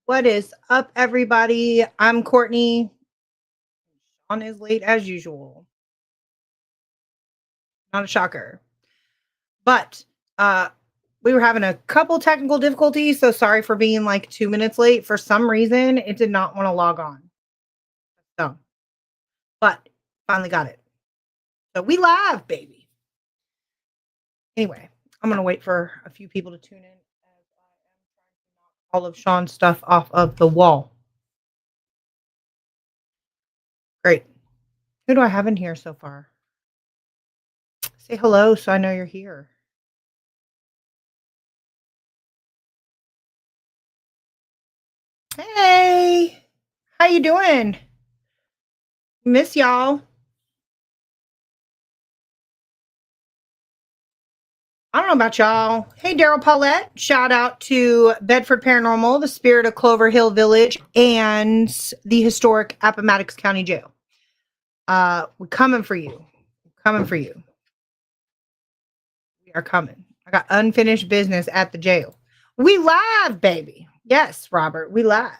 What is up, everybody? I'm Courtney. Sean is late as usual. Not a shocker. But we were having a couple technical difficulties, so sorry for being like 2 minutes late. For some reason, it did not want to log on. So, but finally got it. So we live, baby. Anyway, I'm gonna wait for a few people to tune in as I am trying to knock all of Sean's stuff off of the wall. Great. Who do I have in here so far? Say hello so I know you're here. Hey, how you doing? Miss y'all. I don't know about y'all. Hey, Daryl Paulette. Shout out to Bedford Paranormal, the Spirit of Clover Hill Village, and the historic Appomattox County Jail. We're coming for you. Coming for you. We are coming. I got unfinished business at the jail. We live, baby. Yes, Robert, we live.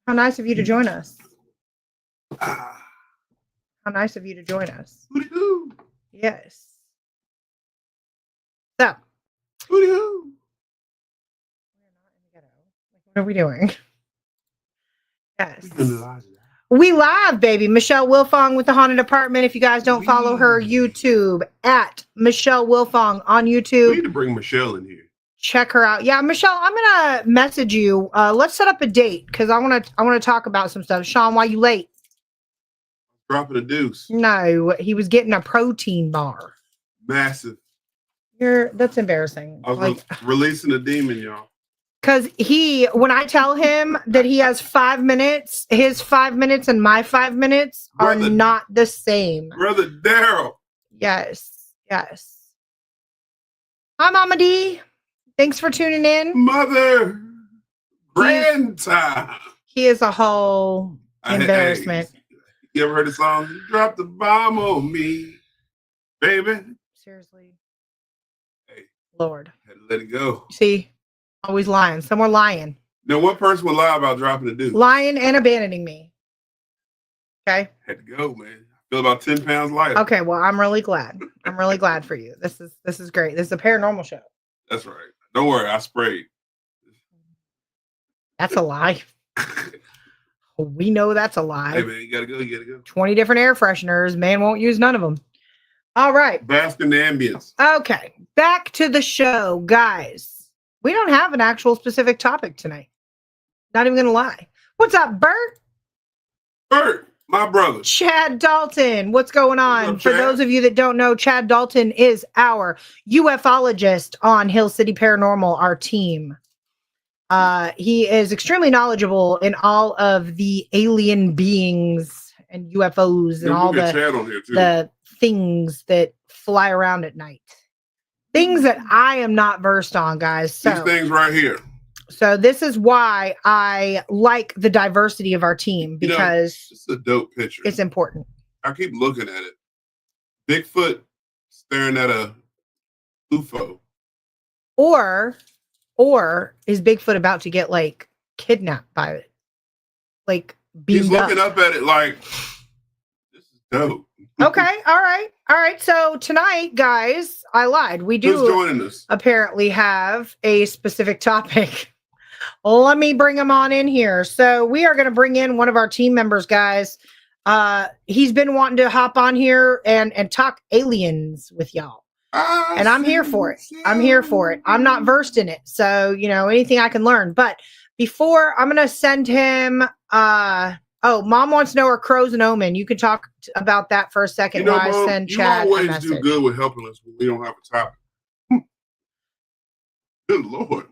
How nice of you to join us. How nice of you to join us. Yes. So, what are we doing? Yes. We live, baby. Michelle Wilfong with the Haunted Apartment. If you guys don't follow her, YouTube at Michelle Wilfong on YouTube. We need to bring Michelle in here. Check her out. Yeah, Michelle, I'm gonna message you. Let's set up a date because I wanna talk about some stuff. Sean, why you late? Dropping a deuce. No, he was getting a protein bar. Massive. That's embarrassing. I was releasing a demon, y'all. Because when I tell him that he has 5 minutes, his 5 minutes and my 5 minutes are not the same. Brother Daryl. Yes. Hi, Mama D. Thanks for tuning in. Mother. Grandchild. He is a whole embarrassment. You ever heard the song? You dropped the bomb on me, baby. Seriously. Hey. Lord. Had to let it go. See? Always lying. Somewhere lying. Now, what person would lie about dropping a deuce? Lying and abandoning me. Okay. Had to go, man. I feel about 10 pounds lighter. Okay, well, I'm really glad. I'm really glad for you. This is great. This is a paranormal show. That's right. Don't worry, I sprayed. That's a lie. We know that's a lie. Hey, man, you gotta go. 20 different air fresheners. Man won't use none of them. All right. Bask in the ambience. Okay. Back to the show, guys. We don't have an actual specific topic tonight. Not even going to lie. What's up, Bert? Bert, my brother. Chad Dalton. What's going on? What's up, For Chad? those of you that don't know, Chad Dalton is our ufologist on Hill City Paranormal, our team. He is extremely knowledgeable in all of the alien beings and UFOs and all the things that fly around at night. Things that I am not versed on, guys. So, these things right here. So this is why I like the diversity of our team, because it's a dope picture. It's important. I keep looking at it. Bigfoot staring at a UFO. Or is Bigfoot about to get like kidnapped by it? Like he's looking up at it like, this is dope. Okay, all right. So tonight, guys, I lied. We do Who's joining us? Apparently have a specific topic. Let me bring him on in here. So we are going to bring in one of our team members, guys. He's been wanting to hop on here and talk aliens with y'all. And I'm here for it. I'm not versed in it. So, anything I can learn. But before, I'm going to send him... Mom wants to know, are crows an omen? You can talk about that for a second while I send Chad a message. You always do good with helping us when we don't have a topic. Good Lord.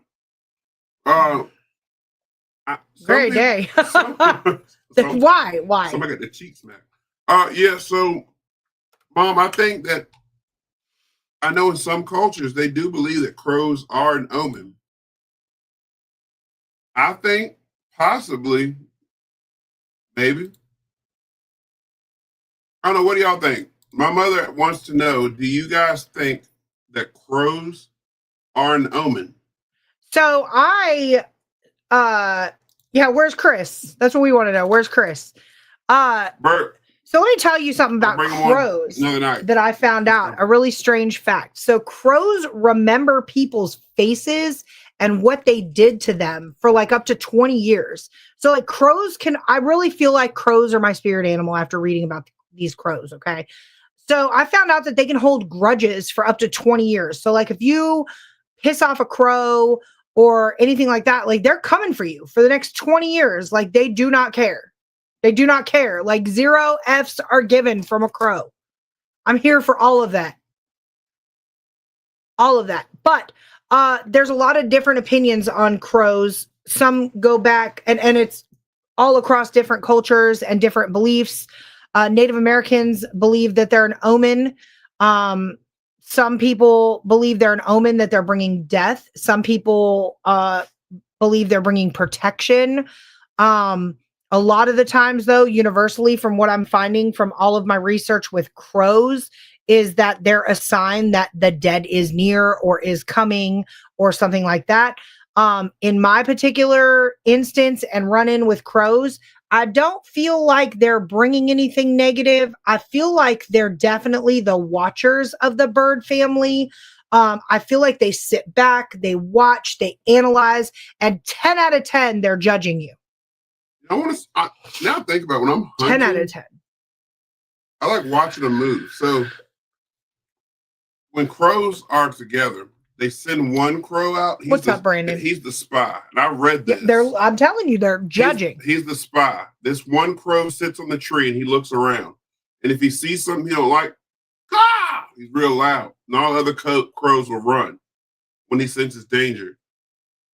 Great day. Why? Somebody got the cheek smack. So, Mom, I think that I know in some cultures they do believe that crows are an omen. I think possibly... maybe. I don't know. What do y'all think? My mother wants to know, do you guys think that crows are an omen? So yeah, where's Chris? That's what we want to know. Where's Chris? Bert, So let me tell you something I'll about bring him on crows another night. that I found out, a really strange fact. So crows remember people's faces and what they did to them for like up to 20 years. So like I really feel like crows are my spirit animal after reading about these crows, okay? So I found out that they can hold grudges for up to 20 years. So like if you piss off a crow or anything like that, like they're coming for you for the next 20 years. Like they do not care. They do not care. Like 0 Fs are given from a crow. I'm here for all of that. All of that. But there's a lot of different opinions on crows. Some go back and it's all across different cultures and different beliefs. Native Americans believe that they're an omen. Some people believe they're an omen that they're bringing death. Some people believe they're bringing protection. A lot of the times, though, universally, from what I'm finding from all of my research with crows, is that they're a sign that the dead is near or is coming or something like that. In my particular instance and run in with crows, I don't feel like they're bringing anything negative. I feel like they're definitely the watchers of the bird family. I feel like they sit back, they watch, they analyze, and 10 out of 10, they're judging you. Now think about it, when I'm hunting, 10 out of 10. I like watching them move. So when crows are together, they send one crow out. What's up, Brandon? He's the spy. And I read this. I'm telling you, they're judging. He's the spy. This one crow sits on the tree and he looks around. And if he sees something he don't like, he's real loud. And all the other crows will run when he senses danger.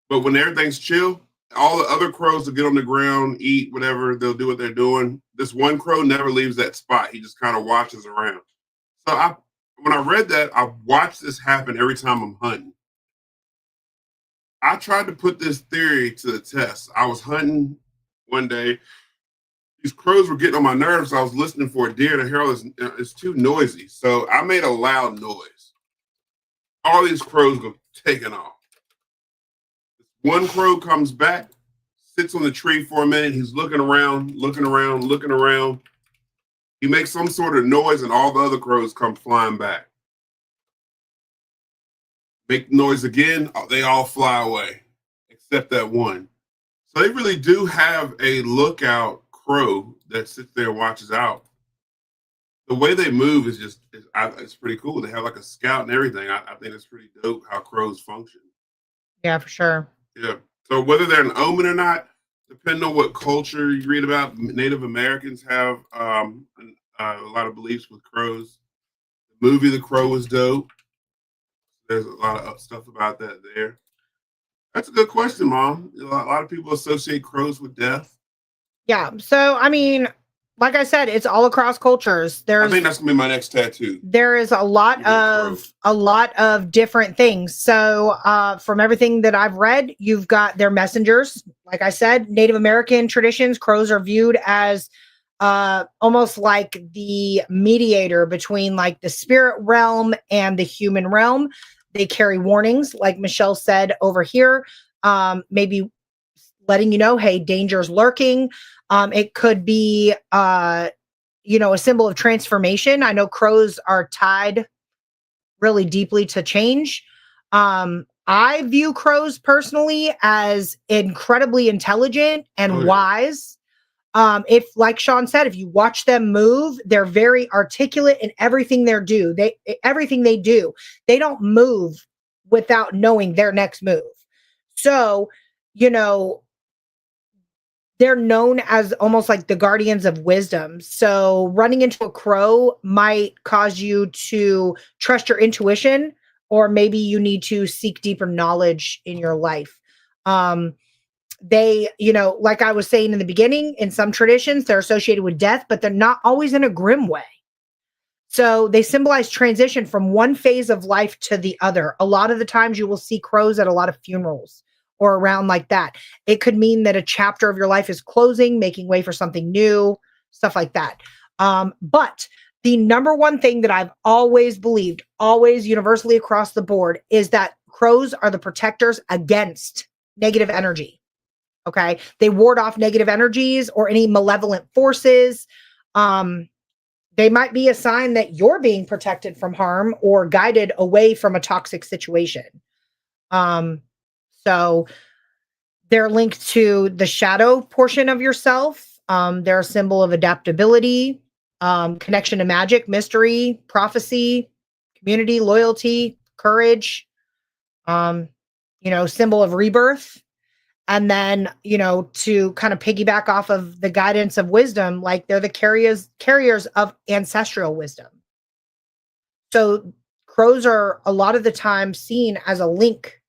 But when everything's chill, all the other crows will get on the ground, eat, whatever. They'll do what they're doing. This one crow never leaves that spot. He just kind of watches around. So when I read that, I watched this happen every time I'm hunting. I tried to put this theory to the test. I was hunting one day. These crows were getting on my nerves. So I was listening for a deer, and I hear all this. It's too noisy. So I made a loud noise. All these crows go taking off. One crow comes back, sits on the tree for a minute. He's looking around. He makes some sort of noise, and all the other crows come flying back. Make noise again, they all fly away, except that one. So they really do have a lookout crow that sits there and watches out. The way they move is it's pretty cool. They have like a scout and everything. I think it's pretty dope how crows function. Yeah, for sure. Yeah. So whether they're an omen or not, depending on what culture you read about, Native Americans have a lot of beliefs with crows. The movie The Crow was dope. There's a lot of stuff about that there. That's a good question, Mom. A lot of people associate crows with death. Yeah. So, I mean, like I said, it's all across cultures. I think that's gonna be my next tattoo. There is a lot of different things. So, from everything that I've read, you've got their messengers. Like I said, Native American traditions, crows are viewed as almost like the mediator between like the spirit realm and the human realm. They carry warnings, like Michelle said over here, maybe letting you know, hey, danger's lurking. It could be, a symbol of transformation. I know crows are tied really deeply to change. I view crows personally as incredibly intelligent and wise. If, like Sean said, if you watch them move, they're very articulate in everything they do. They don't move without knowing their next move. So, they're known as almost like the guardians of wisdom. So running into a crow might cause you to trust your intuition, or maybe you need to seek deeper knowledge in your life. They, like I was saying in the beginning, in some traditions, they're associated with death, but they're not always in a grim way. So they symbolize transition from one phase of life to the other. A lot of the times you will see crows at a lot of funerals or around like that. It could mean that a chapter of your life is closing, making way for something new, stuff like that. But the number one thing that I've always believed, always universally across the board, is that crows are the protectors against negative energy. Okay. They ward off negative energies or any malevolent forces. They might be a sign that you're being protected from harm or guided away from a toxic situation. So they're linked to the shadow portion of yourself. They're a symbol of adaptability, connection to magic, mystery, prophecy, community, loyalty, courage, symbol of rebirth. And then, to kind of piggyback off of the guidance of wisdom, like they're the carriers of ancestral wisdom. So crows are a lot of the time seen as a link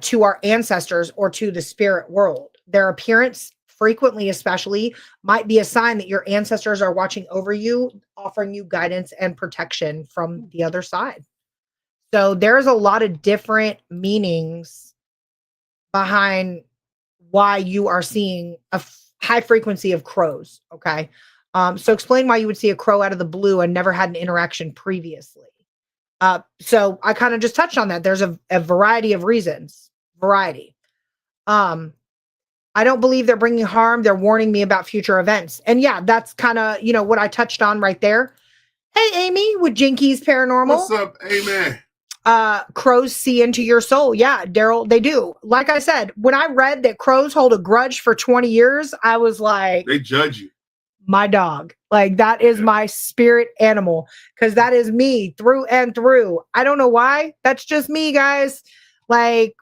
to our ancestors or to the spirit world. Their appearance, frequently especially, might be a sign that your ancestors are watching over you, offering you guidance and protection from the other side. So there's a lot of different meanings behind why you are seeing a high frequency of crows. Okay. So explain why you would see a crow out of the blue and never had an interaction previously. So I kind of just touched on that. There's a variety of reasons. Variety. I don't believe they're bringing harm. They're warning me about future events. And yeah, that's kind of, what I touched on right there. Hey, Amy with Jinkies Paranormal. What's up, Amy? Crows see into your soul. Yeah, Daryl, they do. Like I said, when I read that crows hold a grudge for 20 years, I was like, they judge you. My dog. Like that is my spirit animal because that is me through and through. I don't know why. That's just me, guys. Like,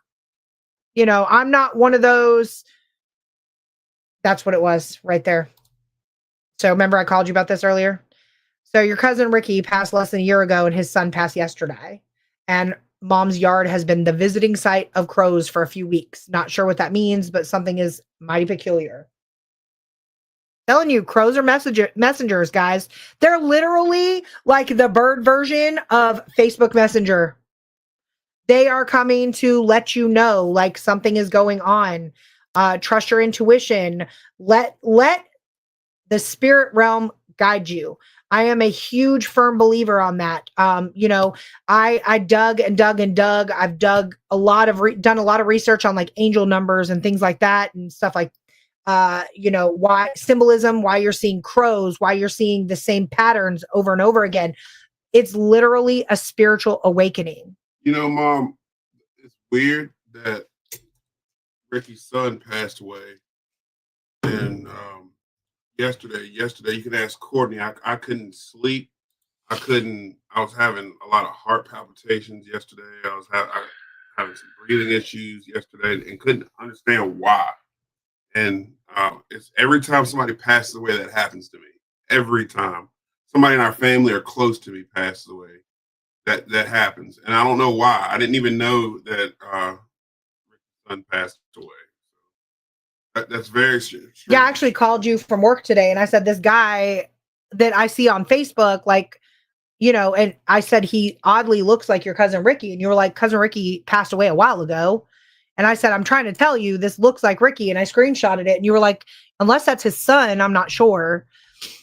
I'm not one of those. That's what it was right there. So remember I called you about this earlier? So your cousin Ricky passed less than a year ago and his son passed yesterday. And mom's yard has been the visiting site of crows for a few weeks. Not sure what that means, but something is mighty peculiar. Telling you, crows are messengers, guys. They're literally like the bird version of Facebook Messenger. They are coming to let you know like something is going on. Trust your intuition. Let the spirit realm guide you. I am a huge firm believer on that. I dug and dug and dug. I've done a lot of research on like angel numbers and things like that and stuff like, why symbolism, why you're seeing crows, why you're seeing the same patterns over and over again. It's literally a spiritual awakening. Mom, it's weird that Ricky's son passed away. And, yesterday, you can ask Courtney, I couldn't sleep. I was having a lot of heart palpitations yesterday. I was having some breathing issues yesterday and couldn't understand why. And it's every time somebody passes away, that happens to me. Every time somebody in our family or close to me passes away, that happens. And I don't know why. I didn't even know that Ricky's son passed away. That's very strange. Yeah, I actually called you from work today and I said, this guy that I see on Facebook, like, and I said, he oddly looks like your cousin Ricky. And you were like, cousin Ricky passed away a while ago. And I said, I'm trying to tell you, this looks like Ricky. And I screenshotted it. And you were like, unless that's his son, I'm not sure.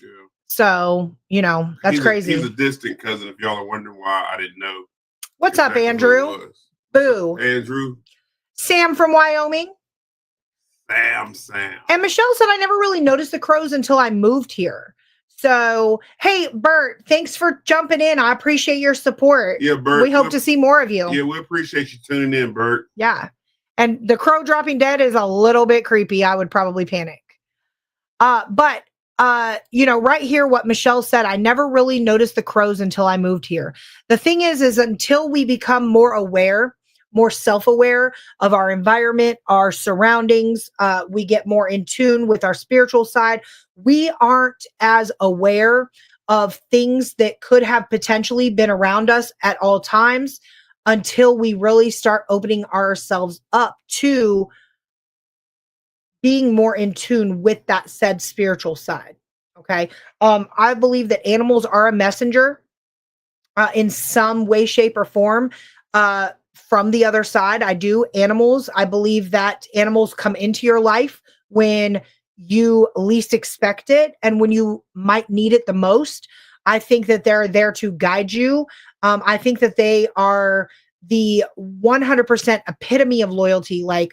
Yeah. So, that's crazy. He's a distant cousin, if y'all are wondering why I didn't know. What's up, Andrew? Boo. Andrew. Sam from Wyoming. Sam. And Michelle said, I never really noticed the crows until I moved here. So, hey, Bert, thanks for jumping in. I appreciate your support. Yeah, Bert. We hope to see more of you. Yeah, we appreciate you tuning in, Bert. Yeah. And the crow dropping dead is a little bit creepy. I would probably panic. But right here, what Michelle said, I never really noticed the crows until I moved here. The thing is until we become more aware, more self-aware of our environment, our surroundings, we get more in tune with our spiritual side. We aren't as aware of things that could have potentially been around us at all times until we really start opening ourselves up to being more in tune with that said spiritual side. Okay. I believe that animals are a messenger in some way, shape, or form from the other side. I do. Animals, I believe that animals come into your life when you least expect it and when you might need it the most. I think that they're there to guide you. I think that they are the 100% epitome of loyalty. Like,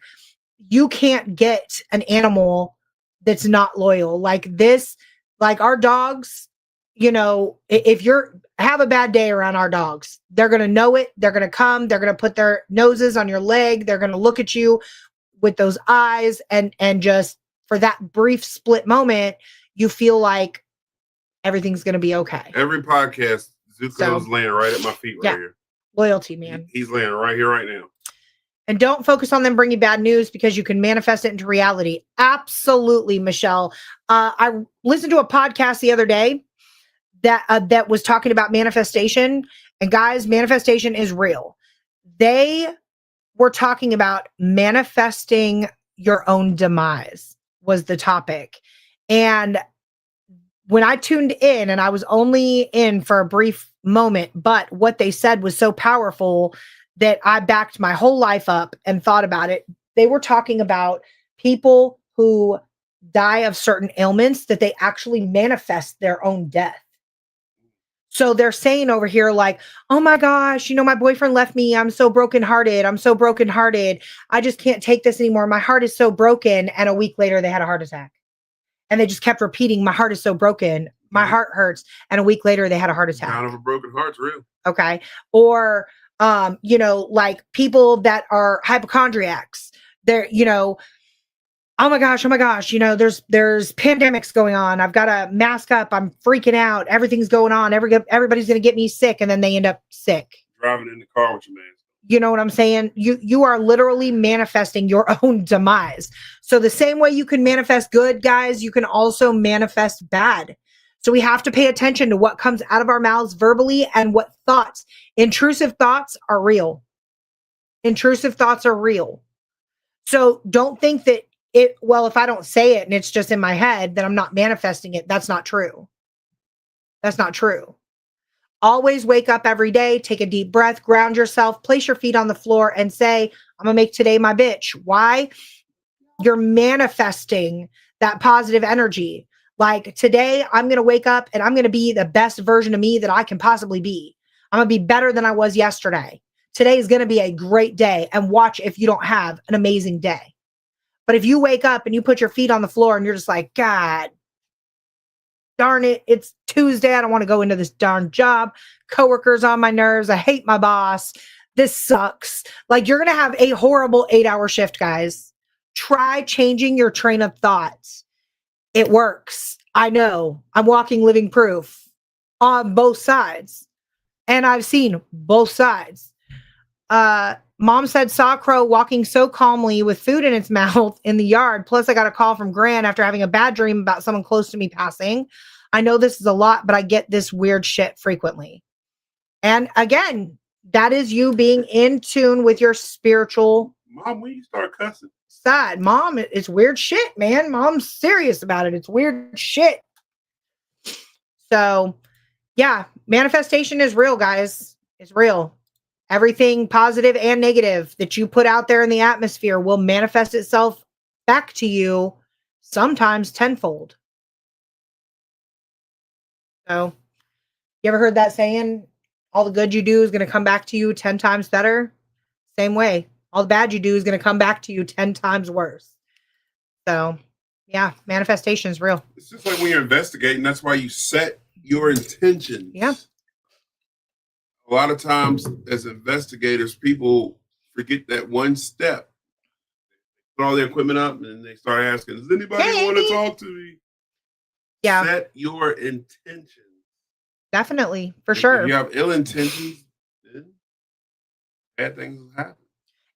you can't get an animal that's not loyal. Like this, like our dogs, you know, if you're have a bad day around our dogs, they're going to know it. They're going to come, they're going to put their noses on your leg. They're going to look at you with those eyes and just for that brief split moment, you feel like everything's going to be okay. Every podcast, Zuko's laying right at my feet right here. Loyalty, man. He's laying right here right now. And don't focus on them bringing bad news because you can manifest it into reality. Absolutely, Michelle. I listened to a podcast the other day that was talking about manifestation. And guys, manifestation is real. They were talking about manifesting your own demise was the topic. And when I tuned in, and I was only in for a brief moment, but what they said was so powerful that I backed my whole life up and thought about it. They were talking about people who die of certain ailments that they actually manifest their own death. So they're saying over here like, oh my gosh, you know, my boyfriend left me. I'm so brokenhearted. I'm so brokenhearted. I just can't take this anymore. My heart is so broken. And a week later they had a heart attack. And they just kept repeating, my heart is so broken. My heart hurts. And a week later they had a heart attack. Down of a broken heart's real. Okay. Or, you know, like people that are hypochondriacs, they're, you know, oh my gosh, you know, there's pandemics going on. I've got to mask up. I'm freaking out. Everything's going on. Everybody's going to get me sick. And then they end up sick. Driving in the car with your mask. You know what I'm saying? You are literally manifesting your own demise. So the same way you can manifest good, guys, you can also manifest bad. So we have to pay attention to what comes out of our mouths verbally and what thoughts. Intrusive thoughts are real. Intrusive thoughts are real. So don't think that if I don't say it and it's just in my head, then I'm not manifesting it. That's not true. That's not true. Always wake up every day, take a deep breath, ground yourself, place your feet on the floor and say, I'm going to make today my bitch. Why? You're manifesting that positive energy. Like today, I'm going to wake up and I'm going to be the best version of me that I can possibly be. I'm going to be better than I was yesterday. Today is going to be a great day, and watch if you don't have an amazing day. But if you wake up and you put your feet on the floor and you're just like, God darn it, it's Tuesday. I don't want to go into this darn job. Coworkers on my nerves. I hate my boss. This sucks. Like, you're going to have a horrible 8-hour shift, guys. Try changing your train of thoughts. It works. I know. I'm walking living proof on both sides. And I've seen both sides. Mom said saw crow walking so calmly with food in its mouth in the yard. Plus I got a call from Gran after having a bad dream about someone close to me passing. I know this is a lot, but I get this weird shit frequently. And again, that is you being in tune with your spiritual Mom, when you start cussing? Side. Mom, it's weird shit, man. Mom's serious about it. It's weird shit. So yeah, manifestation is real, guys. It's real. Everything positive and negative that you put out there in the atmosphere will manifest itself back to you, sometimes tenfold. So, you ever heard that saying, all the good you do is going to come back to you 10 times better? Same way. All the bad you do is going to come back to you 10 times worse. So, yeah, manifestation is real. It's just like when you're investigating, that's why you set your intentions. Yeah. A lot of times as investigators, people forget that one step. Put all their equipment up and they start asking, does anybody want to talk to me? Yeah. Set your intentions. Definitely. For sure. If you have ill intentions, then bad things will happen.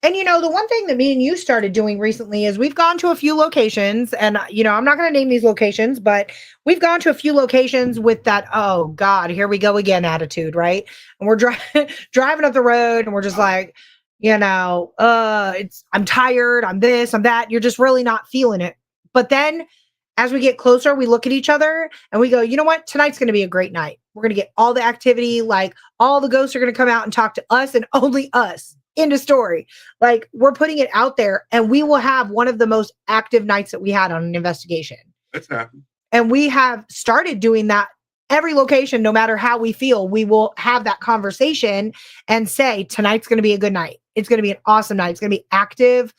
And, you know, the one thing that me and you started doing recently is we've gone to a few locations, and, you know, I'm not going to name these locations, but we've gone to a few locations with that, oh God, here we go again attitude, right? And we're driving up the road and we're just like, you know, I'm tired, I'm this, I'm that. You're just really not feeling it. But then as we get closer, we look at each other and we go, you know what? Tonight's going to be a great night. We're going to get all the activity, like all the ghosts are going to come out and talk to us and only us. End of story. Like, we're putting it out there, and we will have one of the most active nights that we had on an investigation. That's happened. And we have started doing that every location. No matter how we feel, we will have that conversation and say, tonight's going to be a good night. It's going to be an awesome night. It's going to be active.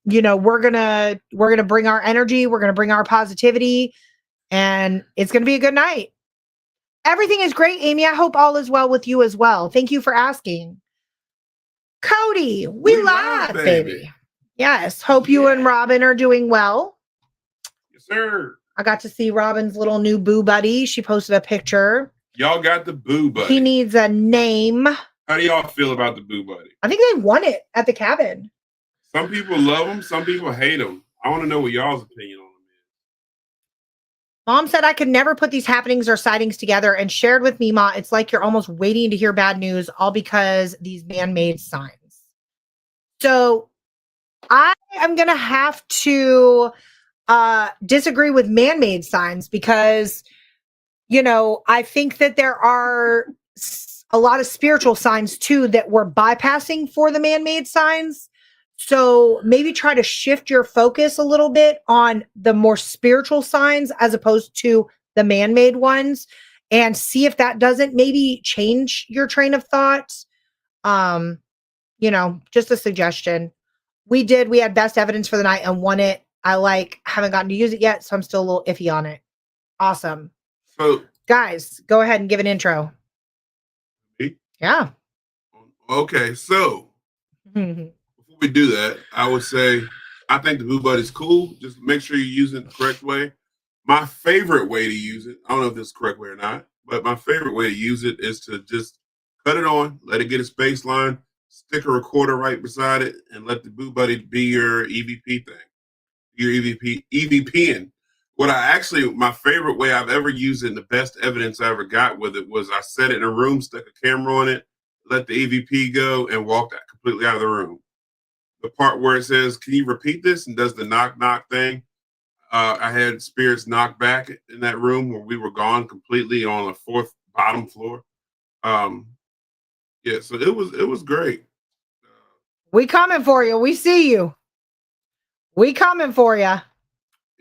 we're gonna bring our energy, we're gonna bring our positivity, and it's gonna be a good night. Everything is great, Amy. I hope all is well with you as well. Thank you for asking. Cody, we live, baby. Yes. Hope you and Robin are doing well. Yes, sir. I got to see Robin's little new boo buddy. She posted a picture. Y'all got the boo buddy. He needs a name. How do y'all feel about the boo buddy? I think they won it at the cabin. Some people love him. Some people hate him. I want to know what y'all's opinion on him is. Mom said I could never put these happenings or sightings together and shared with me, Ma, it's like you're almost waiting to hear bad news, all because these man-made signs. So I am going to have to disagree with man-made signs because, I think that there are a lot of spiritual signs too that we're bypassing for the man-made signs. So maybe try to shift your focus a little bit on the more spiritual signs as opposed to the man-made ones and see if that doesn't maybe change your train of thought. Just a suggestion. We had best evidence for the night and won it. I haven't gotten to use it yet, so I'm still a little iffy on it. Awesome. So guys, go ahead and give an intro. Me? Yeah. Okay, so before we do that, I would say I think the Boo Buddy's cool. Just make sure you use it the correct way. My favorite way to use it, I don't know if this is the correct way or not, but my favorite way to use it is to just cut it on, let it get its baseline, stick a recorder right beside it, and let the Boo Buddy be your EVP thing. Your EVPing. My favorite way I've ever used it and the best evidence I ever got with it was I set it in a room, stuck a camera on it, let the EVP go, and walked out completely out of the room. The part where it says, can you repeat this? And does the knock knock thing. I had spirits knock back in that room where we were gone completely on the fourth bottom floor. So it was great. We coming for you. We see you. We coming for you.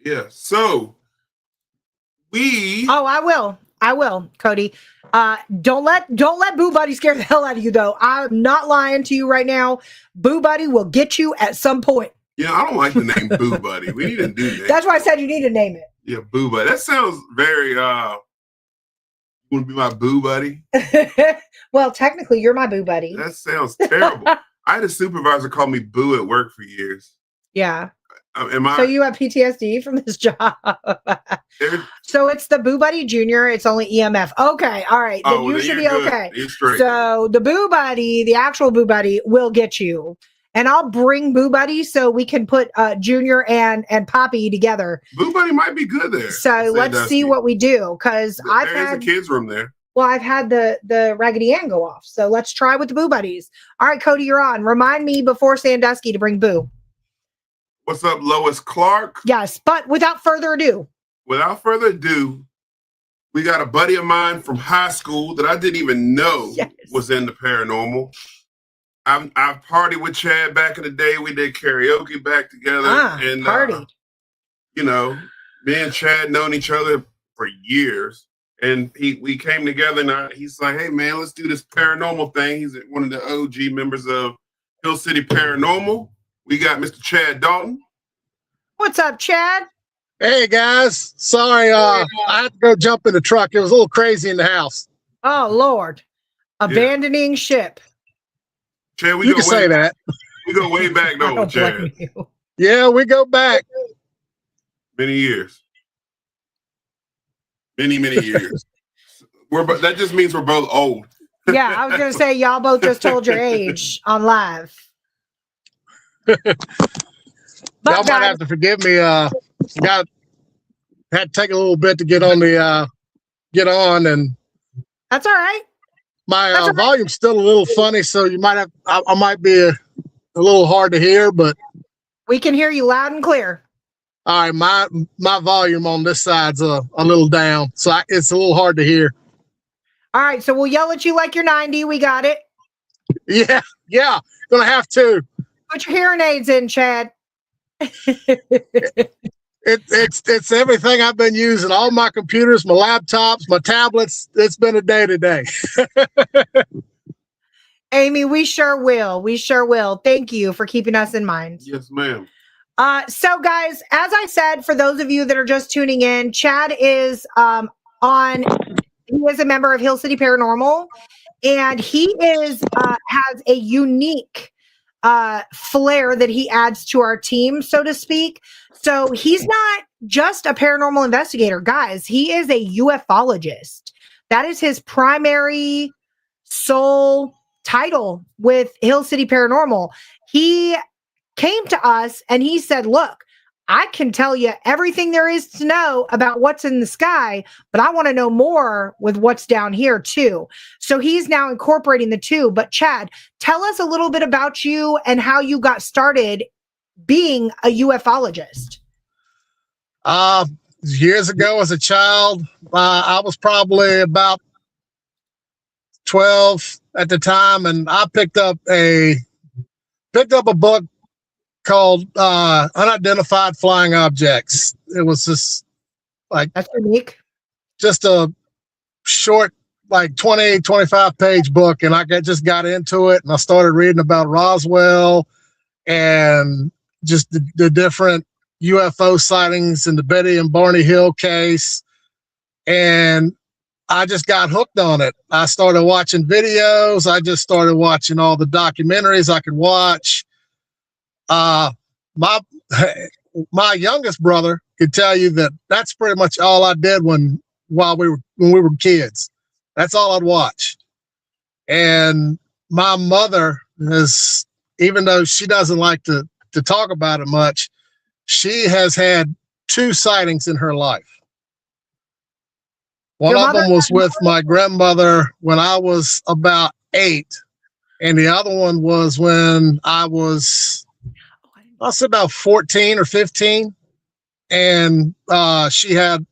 Yeah. So I will, Cody. Don't let Boo Buddy scare the hell out of you, though. I'm not lying to you right now. Boo Buddy will get you at some point. Yeah, I don't like the name Boo Buddy. We need to do that. That's why I said you need to name it. Yeah, Boo Buddy. That sounds very you want to be my Boo Buddy? Well, technically you're my Boo Buddy. That sounds terrible. I had a supervisor call me Boo at work for years. Yeah. So you have PTSD from this job. So it's the Boo Buddy Junior. It's only EMF. Okay. All right. Then you should be okay. So the Boo Buddy, the actual Boo Buddy will get you. And I'll bring Boo Buddy so we can put Junior and Poppy together. Boo Buddy might be good there. So let's see what we do. Because there's a kids room there. Well, I've had the Raggedy Ann go off. So let's try with the Boo Buddies. All right, Cody, you're on. Remind me before Sandusky to bring Boo. What's up, Lois Clark? Yes, but without further ado, we got a buddy of mine from high school that I didn't even know was in the paranormal. I've partied with Chad back in the day. We did karaoke back together. And party. Me and Chad known each other for years. And we came together and he's like, hey, man, let's do this paranormal thing. He's one of the OG members of Hill City Paranormal. We got Mr. Chad Dalton. What's up, Chad? Hey, guys. Sorry, I had to go jump in the truck. It was a little crazy in the house. Oh, Lord. Abandoning ship. Chad, you can say that. We go way back, though, Chad. Yeah, we go back. Many years. Many years. That just means we're both old. Yeah, I was going to say, y'all both just told your age on live. Y'all might have to forgive me. Had to take a little bit to get on and that's all right. My volume's still a little funny, so you might have I might be a little hard to hear, but we can hear you loud and clear. All right, my volume on this side's a little down, so it's a little hard to hear. All right, so we'll yell at you like you're 90. We got it. Yeah, gonna have to. Put your hearing aids in, Chad. It's everything I've been using. All my computers, my laptops, my tablets. It's been a day today. Amy, we sure will. Thank you for keeping us in mind. Yes, ma'am. So guys, as I said, for those of you that are just tuning in, Chad is he is a member of Hill City Paranormal, and he is has a unique flair that he adds to our team, so to speak. So he's not just a paranormal investigator, guys. He is a ufologist. That is his primary sole title with Hill City Paranormal. He came to us and he said, look, I can tell you everything there is to know about what's in the sky, but I want to know more with what's down here too. So he's now incorporating the two. But Chad, tell us a little bit about you and how you got started being a ufologist. Years ago as a child, I was probably about 12 at the time, and I picked up a book called Unidentified Flying Objects. It was just like, that's unique, just a short, like 20, 25 page book. And I just got into it, and I started reading about Roswell and just the different UFO sightings in the Betty and Barney Hill case. And I just got hooked on it. I started watching videos. I just started watching all the documentaries I could watch. My youngest brother could tell you that that's pretty much all I did when we were kids. That's all I'd watch. And my mother is, even though she doesn't like to talk about it much, she has had 2 sightings in her life. One of them was with my grandmother when I was about 8, and the other one was when I was about 14 or 15, and she had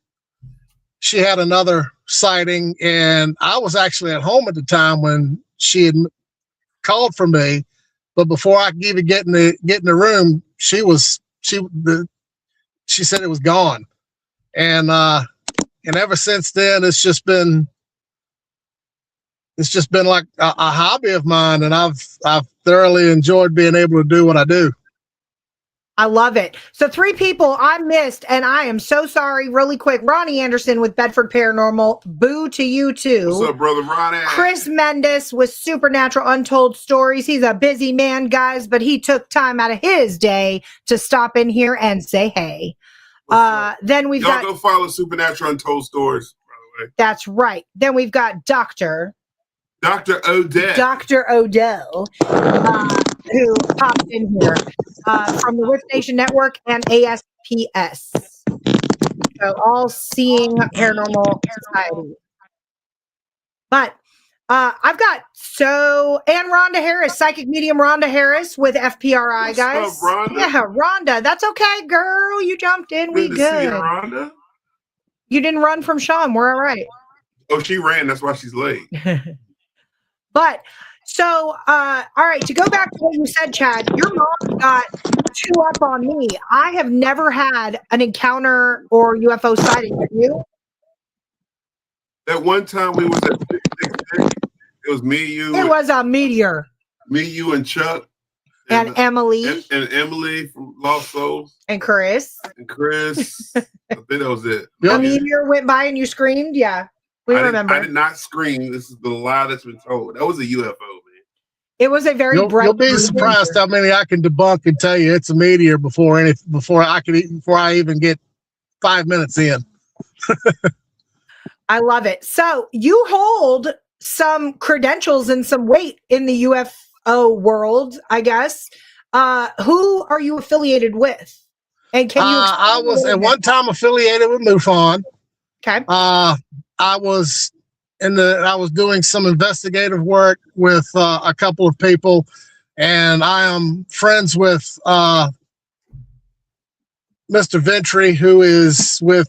another sighting, and I was actually at home at the time when she had called for me, but before I could even get in the room, she said it was gone, and ever since then it's just been like a hobby of mine, and I've thoroughly enjoyed being able to do what I do. I love it. So 3 people I missed, and I am so sorry. Really quick, Ronnie Anderson with Bedford Paranormal. Boo to you too. What's up, brother Ronnie? Chris Mendes with Supernatural Untold Stories. He's a busy man, guys, but he took time out of his day to stop in here and say hey. Then we've got, go follow Supernatural Untold Stories, by the way. That's right. Then we've got Dr. Odell, who popped in here from the Rip Nation Network and ASPS. So All Seeing Paranormal Society. But I've got and Rhonda Harris, psychic medium Rhonda Harris with FPRI, What's guys. up, Rhonda? Yeah, Rhonda. That's okay, girl. You jumped in. We Good to good. see you, Rhonda. You didn't run from Sean. We're all right. Oh, she ran. That's why she's late. But so, all right, to go back to what you said, Chad, your mom got 2 up on me. I have never had an encounter or UFO sighting. Have you? That one time we was at it was me, you. It was a meteor. Me, you, and Chuck. And Emily. And Emily from Lost Souls. And Chris. I think that was it. A meteor went by and you screamed? Yeah. We remember. I did not scream. This is the lie that's been told. That was a UFO, man. It was a very bright. You'll be surprised how many I can debunk and tell you it's a meteor before I even get 5 minutes in. I love it. So you hold some credentials and some weight in the UFO world, I guess. Who are you affiliated with? And can you? I was at one time affiliated with MUFON. Okay. I was doing some investigative work with a couple of people, and I am friends with Mr. Ventry, who is with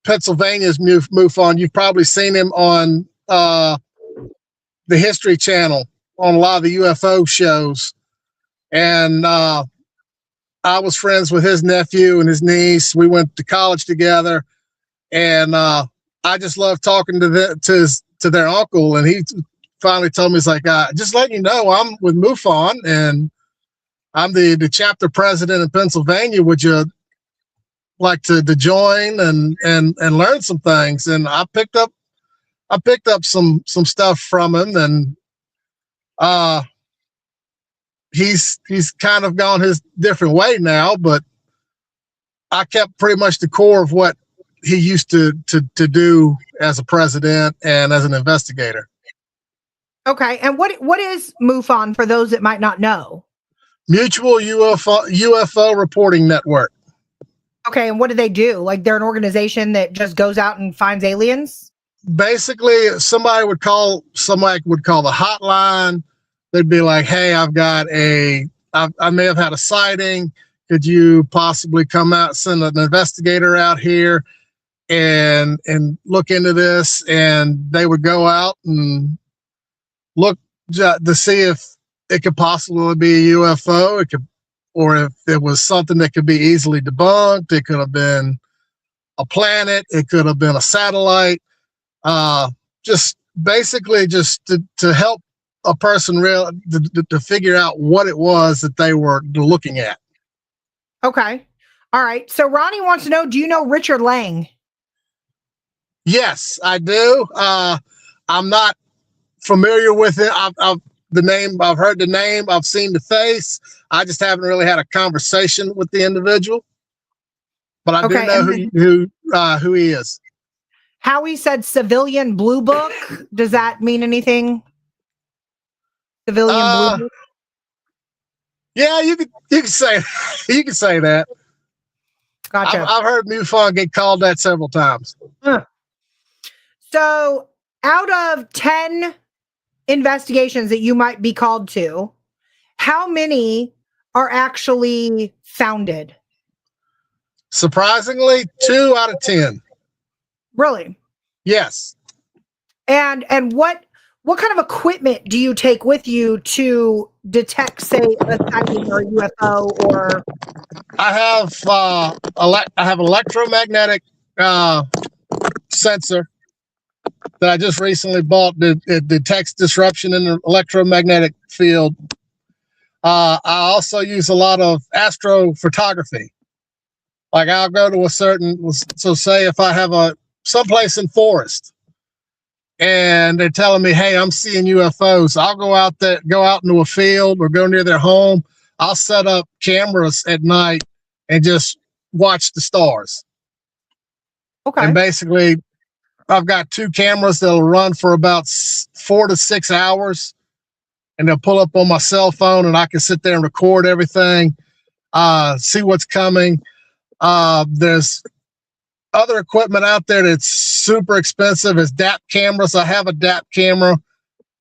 Pennsylvania's MUFON. You've probably seen him on the History Channel on a lot of the UFO shows. And I was friends with his nephew and his niece. We went to college together, and I just love talking to their uncle, and he finally told me, he's like, just letting you know, I'm with MUFON, and I'm the chapter president in Pennsylvania. Would you like to join and learn some things? And I picked up some stuff from him, and he's kind of gone his different way now, but I kept pretty much the core of what he used to do as a president and as an investigator. Okay. And what is MUFON for those that might not know? Mutual UFO Reporting Network. Okay. And what do they do? Like, they're an organization that just goes out and finds aliens? Basically, somebody would call the hotline. They'd be like, hey, I may have had a sighting. Could you possibly come out, send an investigator out here and look into this? And they would go out and look to see if it could possibly be a UFO. Or if it was something that could be easily debunked. It could have been a planet. It could have been a satellite. Just basically just to help a person to figure out what it was that they were looking at. Okay. All right. So Ronnie wants to know, do you know Richard Lang? Yes, I do. I'm not familiar with it. I've heard the name. I've seen the face. I just haven't really had a conversation with the individual, but I do know who he is. Howie said civilian blue book. Does that mean anything? Civilian blue book? Yeah, you can say that. Gotcha. I've heard MUFON get called that several times. So, out of 10 investigations that you might be called to, how many are actually founded? Surprisingly, 2 out of 10. Really? Yes. And what kind of equipment do you take with you to detect, say, a sighting or a UFO? Or I have electromagnetic sensor that I just recently bought. It detects disruption in the electromagnetic field. I also use a lot of astrophotography. Like, I'll go to say if I have someplace in forest and they're telling me, hey, I'm seeing UFOs, I'll go out into a field or go near their home. I'll set up cameras at night and just watch the stars. Okay. And basically, I've got 2 cameras that'll run for about 4 to 6 hours, and they'll pull up on my cell phone, and I can sit there and record everything, see what's coming. There's other equipment out there that's super expensive. It's DAP cameras. I have a DAP camera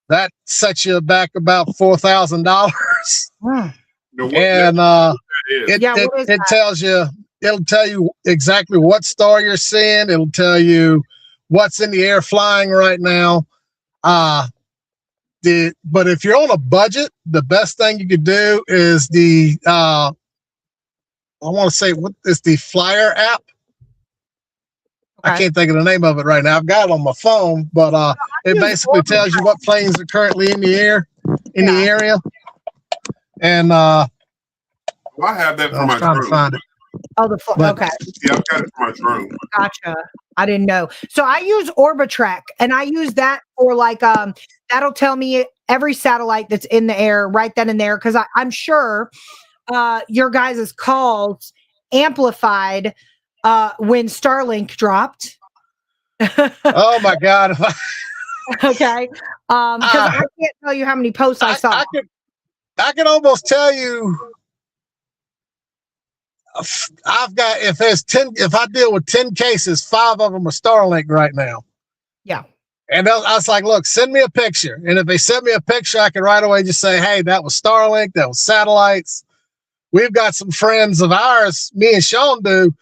that sets you back about $4,000. And it tells you, it'll tell you exactly what star you're seeing. It'll tell you what's in the air flying right now. But if you're on a budget, the best thing you could do is the Flyer app. Okay. I can't think of the name of it right now. I've got it on my phone, but it basically tells you what planes are currently in the air, the area. And I have that for my drone. To find it. Okay. Yeah, I've got it for my drone. Gotcha. I didn't know. So I use Orbitrek, and I use that for that'll tell me every satellite that's in the air right then and there, because I'm sure your guys' calls amplified when Starlink dropped. Oh my God. Okay. Because I can't tell you how many posts I saw. I can almost tell you I've got, if I deal with 10 cases, 5 of them are Starlink right now. Yeah. And I was like, look, send me a picture. And if they send me a picture, I can right away just say, hey, that was Starlink, that was satellites. We've got some friends of ours, me and Sean do,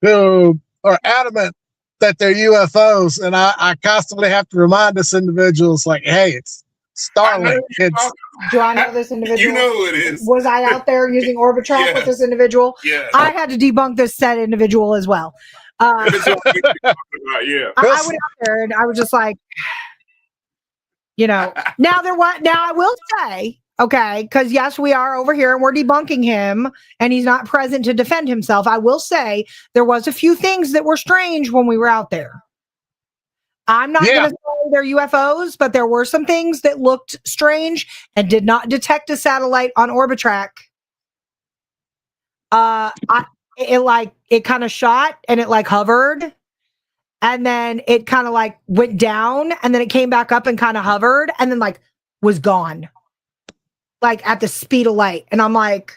who are adamant that they're UFOs. And I constantly have to remind this individuals, like, hey, it's Starlink. Do I know this individual? You know who it is. Was I out there using Orbitrek with this individual? Yeah. I had to debunk this said individual as well. I went out there and I was just like, now I will say, Okay, because yes, we are over here and we're debunking him, and he's not present to defend himself. I will say there was a few things that were strange when we were out there. I'm not going to say they're UFOs, but there were some things that looked strange and did not detect a satellite on Orbitrack. It kind of shot and it like hovered, and then it kind of like went down, and then it came back up and kind of hovered, and then like was gone, like at the speed of light. And I'm like,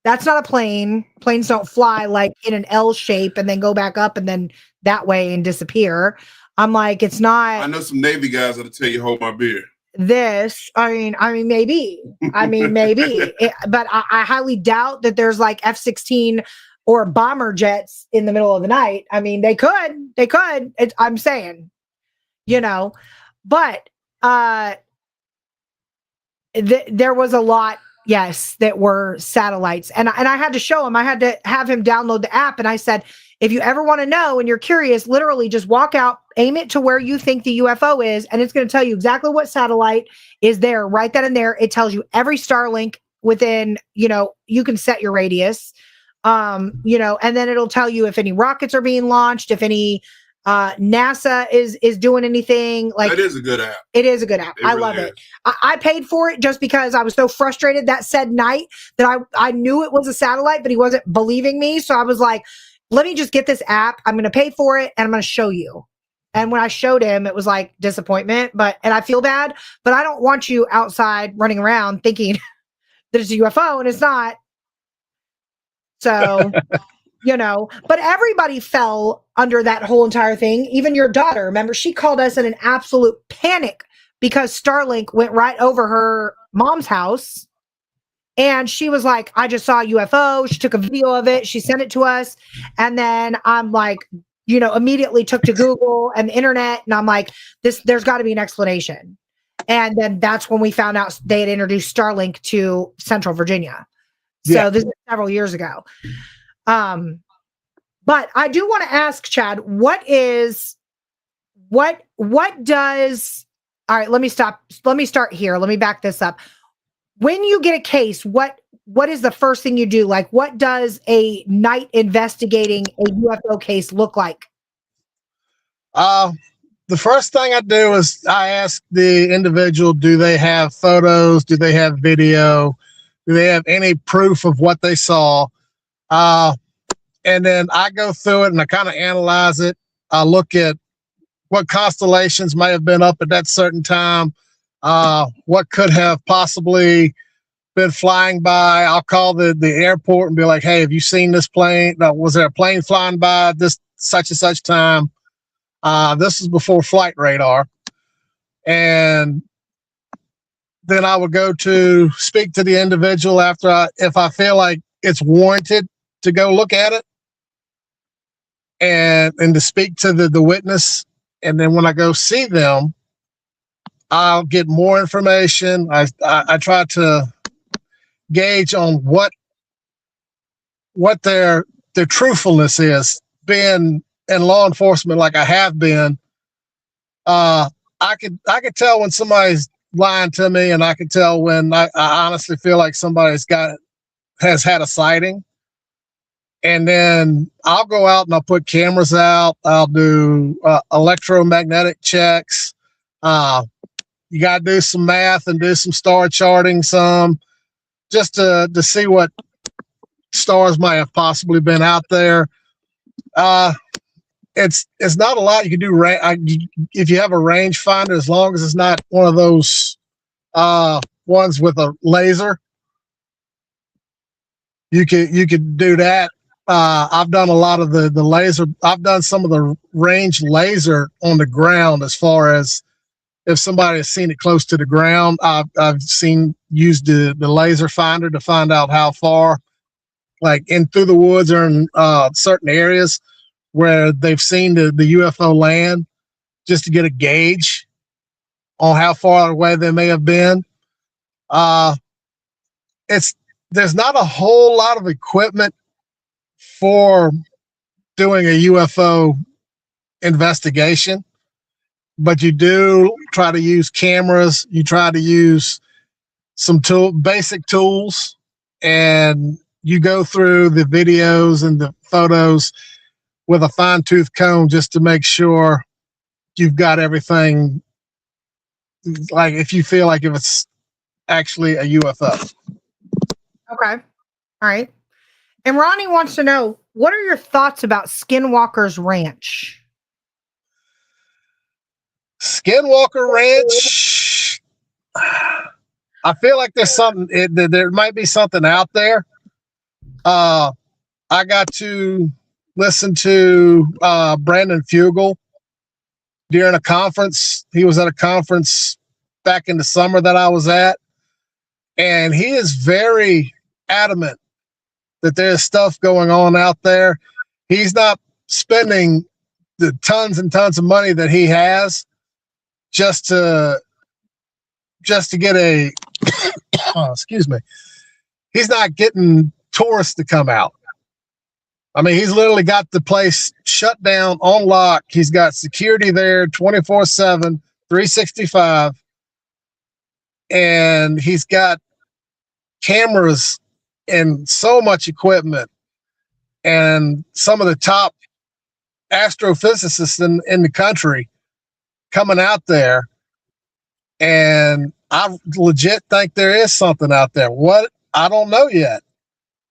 that's not a plane. Planes don't fly like in an L shape and then go back up and then that way and disappear. I'm like, it's not. I know some Navy guys that'll tell you, hold my beer. This, I mean, maybe, but I highly doubt that there's like F-16 or bomber jets in the middle of the night. I mean, they could. I'm saying, but there was a lot, yes, that were satellites, and I had to show him. I had to have him download the app, and I said, if you ever want to know and you're curious, literally just walk out, aim it to where you think the UFO is, and it's going to tell you exactly what satellite is there. Right then and there, it tells you every Starlink within, you can set your radius, and then it'll tell you if any rockets are being launched, if any NASA is doing anything. Like, that is a good app. It is a good app. I love it. I paid for it just because I was so frustrated that said night that I knew it was a satellite, but he wasn't believing me. So I was like, let me just get this app. I'm going to pay for it and I'm going to show you. And when I showed him, it was like disappointment, and I feel bad, but I don't want you outside running around thinking that it's a UFO and it's not. So, but everybody fell under that whole entire thing. Even your daughter, remember, she called us in an absolute panic because Starlink went right over her mom's house. And she was like, I just saw a UFO. She took a video of it. She sent it to us. And then I'm like, immediately took to Google and the internet. And I'm like, there's got to be an explanation. And then that's when we found out they had introduced Starlink to Central Virginia. So this is several years ago. But I do want to ask Chad, all right, let me start here. Let me back this up. When you get a case, what is the first thing you do? Like, what does a night investigating a UFO case look like? The first thing I do is I ask the individual, do they have photos? Do they have video? Do they have any proof of what they saw? And then I go through it and I kind of analyze it. I look at what constellations may have been up at that certain time. What could have possibly been flying by. I'll call the airport and be like, hey, have you seen this plane? Was there a plane flying by this such and such time? This is before flight radar. And then I would go to speak to the individual if I feel like it's warranted to go look at it and to speak to the witness. And then when I go see them, I'll get more information. I try to gauge on what their truthfulness is. Being in law enforcement like I have been, I could tell when somebody's lying to me, and I could tell when I honestly feel like somebody's has had a sighting. And then I'll go out and I'll put cameras out. I'll do electromagnetic checks. You got to do some math and do some star charting, just to see what stars might have possibly been out there. It's not a lot you can do. If you have a range finder, as long as it's not one of those ones with a laser, you could do that. I've done a lot of the laser. I've done some of the range laser on the ground, as far as if somebody has seen it close to the ground. I've used the laser finder to find out how far, like in through the woods or in certain areas where they've seen the UFO land, just to get a gauge on how far away they may have been. There's not a whole lot of equipment for doing a UFO investigation, but you do try to use cameras. You try to use some basic tools, and you go through the videos and the photos with a fine-tooth comb just to make sure you've got everything, like if you feel like if it's actually a UFO. Okay. All right. And Ronnie wants to know, what are your thoughts about Skinwalker's Ranch? Skinwalker Ranch. I feel like there's something. There might be something out there. I got to listen to Brandon Fugel during a conference. He was at a conference back in the summer that I was at, and he is very adamant that there's stuff going on out there. He's not spending the tons and tons of money that he has just to get a excuse me. He's not getting tourists to come out. I mean, he's literally got the place shut down on lock. He's got security there 24/7, 365. And he's got cameras and so much equipment and some of the top astrophysicists in the country coming out there. And I legit think there is something out there. What? I don't know yet,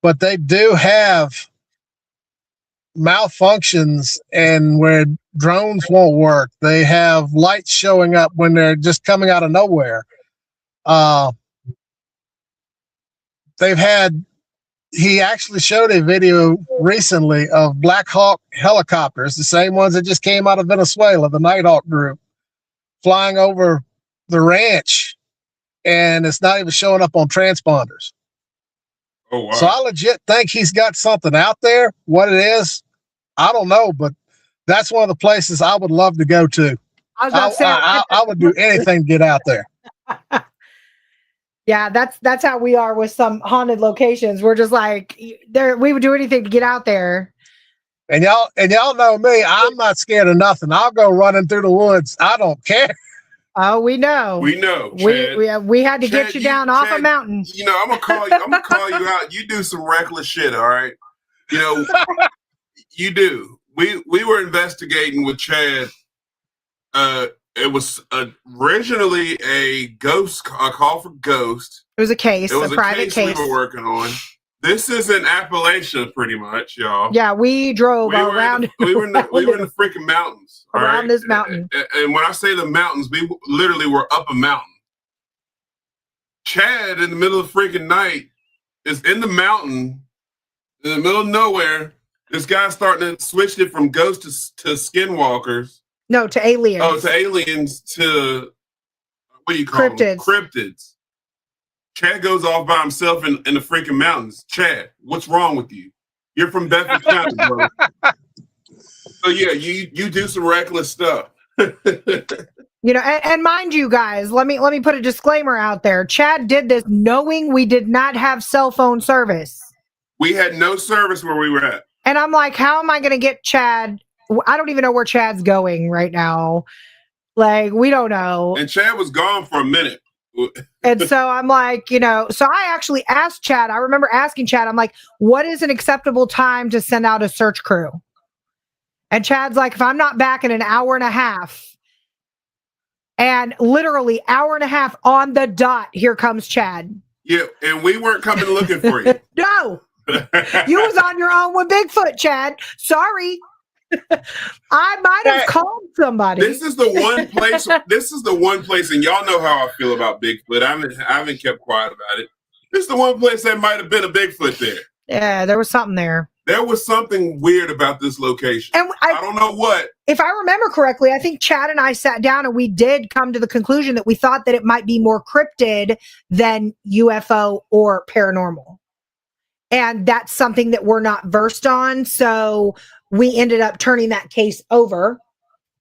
but they do have malfunctions and where drones won't work. They have lights showing up when they're just coming out of nowhere. He actually showed a video recently of Black Hawk helicopters, the same ones that just came out of Venezuela, the Nighthawk group, flying over the ranch, and it's not even showing up on transponders. Oh, wow. So I legit think he's got something out there. What it is, I don't know, but that's one of the places I would love to go to. I would do anything to get out there. Yeah, that's how we are with some haunted locations. We're just like, we would do anything to get out there. And y'all know me. I'm not scared of nothing. I'll go running through the woods. I don't care. Oh, we know. We know. We had to Chad, get you down off a mountain. You know, I'm gonna call you out. You do some reckless shit, all right? You know, you do. We were investigating with Chad. It was originally a call for ghost. It was a case, It was a private case we were working on. This is in Appalachia, pretty much, y'all. Yeah, we drove around. We were in the freaking mountains. Around this mountain. And when I say the mountains, we literally were up a mountain. Chad, in the middle of the freaking night, is in the mountain, in the middle of nowhere. This guy's starting to switch it from ghosts to skinwalkers. No, to aliens. Oh, to aliens, to, what do you call them? Cryptids. Chad goes off by himself in the freaking mountains. Chad, what's wrong with you? You're from Bedford County, bro. So yeah, you do some reckless stuff. You know, and mind you guys, let me put a disclaimer out there. Chad did this knowing we did not have cell phone service. We had no service where we were at. And I'm like, how am I going to get Chad? I don't even know where Chad's going right now. Like, we don't know. And Chad was gone for a minute. And so I'm like, you know, so I actually asked Chad. I remember asking Chad, I'm like, what is an acceptable time to send out a search crew? And Chad's like, if I'm not back in an hour and a half, and literally hour and a half on the dot, here comes Chad. Yeah, and we weren't coming looking for you. No. You was on your own with Bigfoot, Chad. Sorry. I might have called somebody. This is the one place, and y'all know how I feel about Bigfoot. I haven't kept quiet about it. This is the one place that might have been a Bigfoot there. Yeah, there was something there. There was something weird about this location. And I don't know what. If I remember correctly, I think Chad and I sat down and we did come to the conclusion that we thought that it might be more cryptid than UFO or paranormal. And that's something that we're not versed on. So we ended up turning that case over.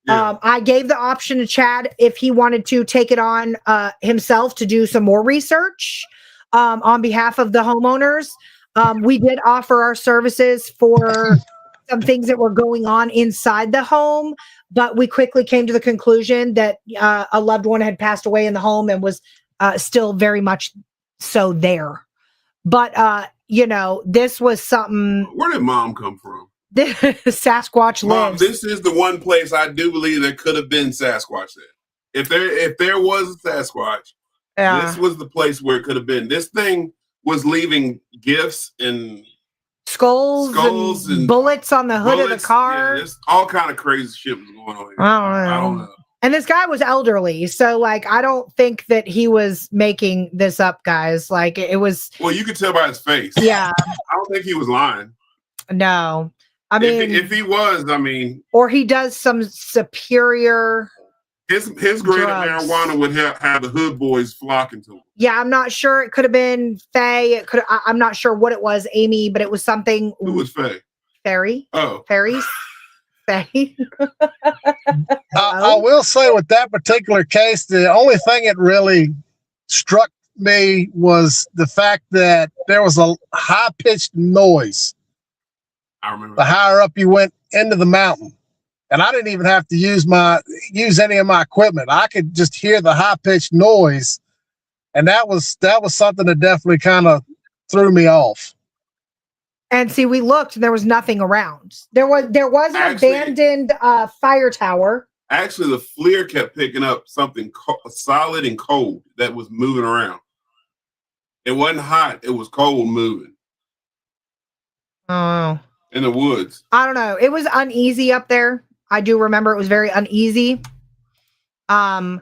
Yeah. I gave the option to Chad if he wanted to take it on himself to do some more research on behalf of the homeowners. We did offer our services for some things that were going on inside the home, but we quickly came to the conclusion that a loved one had passed away in the home and was still very much So there. But this was something. Where did Mom come from? Sasquatch Mom, lives. this is the one place I do believe there could have been Sasquatch there. If there was a Sasquatch, this was the place where it could have been. This thing was leaving gifts and skulls and bullets on the hood of the car. Yeah, there's all kind of crazy shit was going on here. I don't know. And this guy was elderly, so like I don't think that he was making this up, guys. Like it was. Well, you could tell by his face. Yeah, I don't think he was lying. No, I mean, if he was, I mean, or he does some superior. His grade of marijuana would have the hood boys flocking to him. Yeah, I'm not sure. It could have been Faye. It could. I'm not sure what it was, Amy, but it was something. Who was Faye? Fairy. Oh, fairies. Faye. I will say with that particular case, the only thing that really struck me was the fact that there was a high-pitched noise. I remember. The higher up you went into the mountain. And I didn't even have to use any of my equipment. I could just hear the high-pitched noise. And that was something that definitely kind of threw me off. And see, we looked and there was nothing around. There was an abandoned fire tower. Actually, the FLIR kept picking up something solid and cold that was moving around. It wasn't hot. It was cold moving. Oh. In the woods. I don't know. It was uneasy up there. I do remember it was very uneasy. I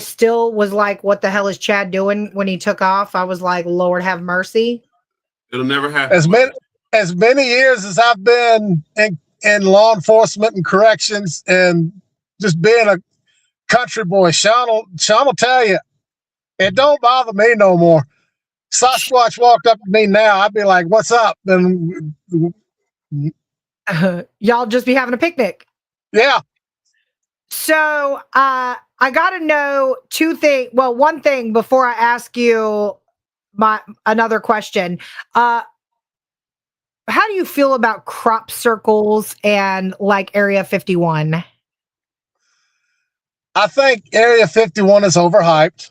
still was like, what the hell is Chad doing when he took off? I was like, Lord have mercy. It'll never happen. As many years as I've been in law enforcement and corrections and just being a country boy, Sean will tell you, it don't bother me no more. Sasquatch walked up to me now, I'd be like, what's up? And y'all just be having a picnic. Yeah. So I got to know two things. Well, one thing before I ask you another question. How do you feel about crop circles and like Area 51? I think Area 51 is overhyped.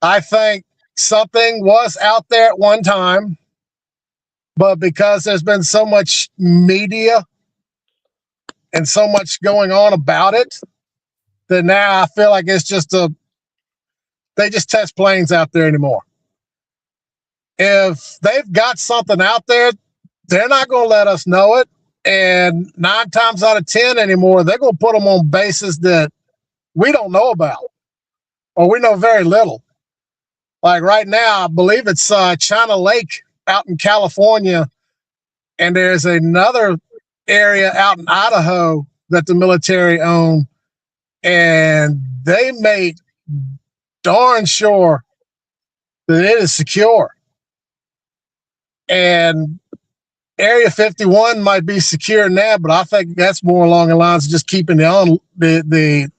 I think something was out there at one time, but because there's been so much media and so much going on about it, that now I feel like it's just they just test planes out there anymore. If they've got something out there, they're not going to let us know it. And 9 times out of 10 anymore, they're going to put them on bases that we don't know about or we know very little. Like right now, I believe it's China Lake out in California, and there's another area out in Idaho that the military own, and they made darn sure that it is secure. And Area 51 might be secure now, but I think that's more along the lines of just keeping the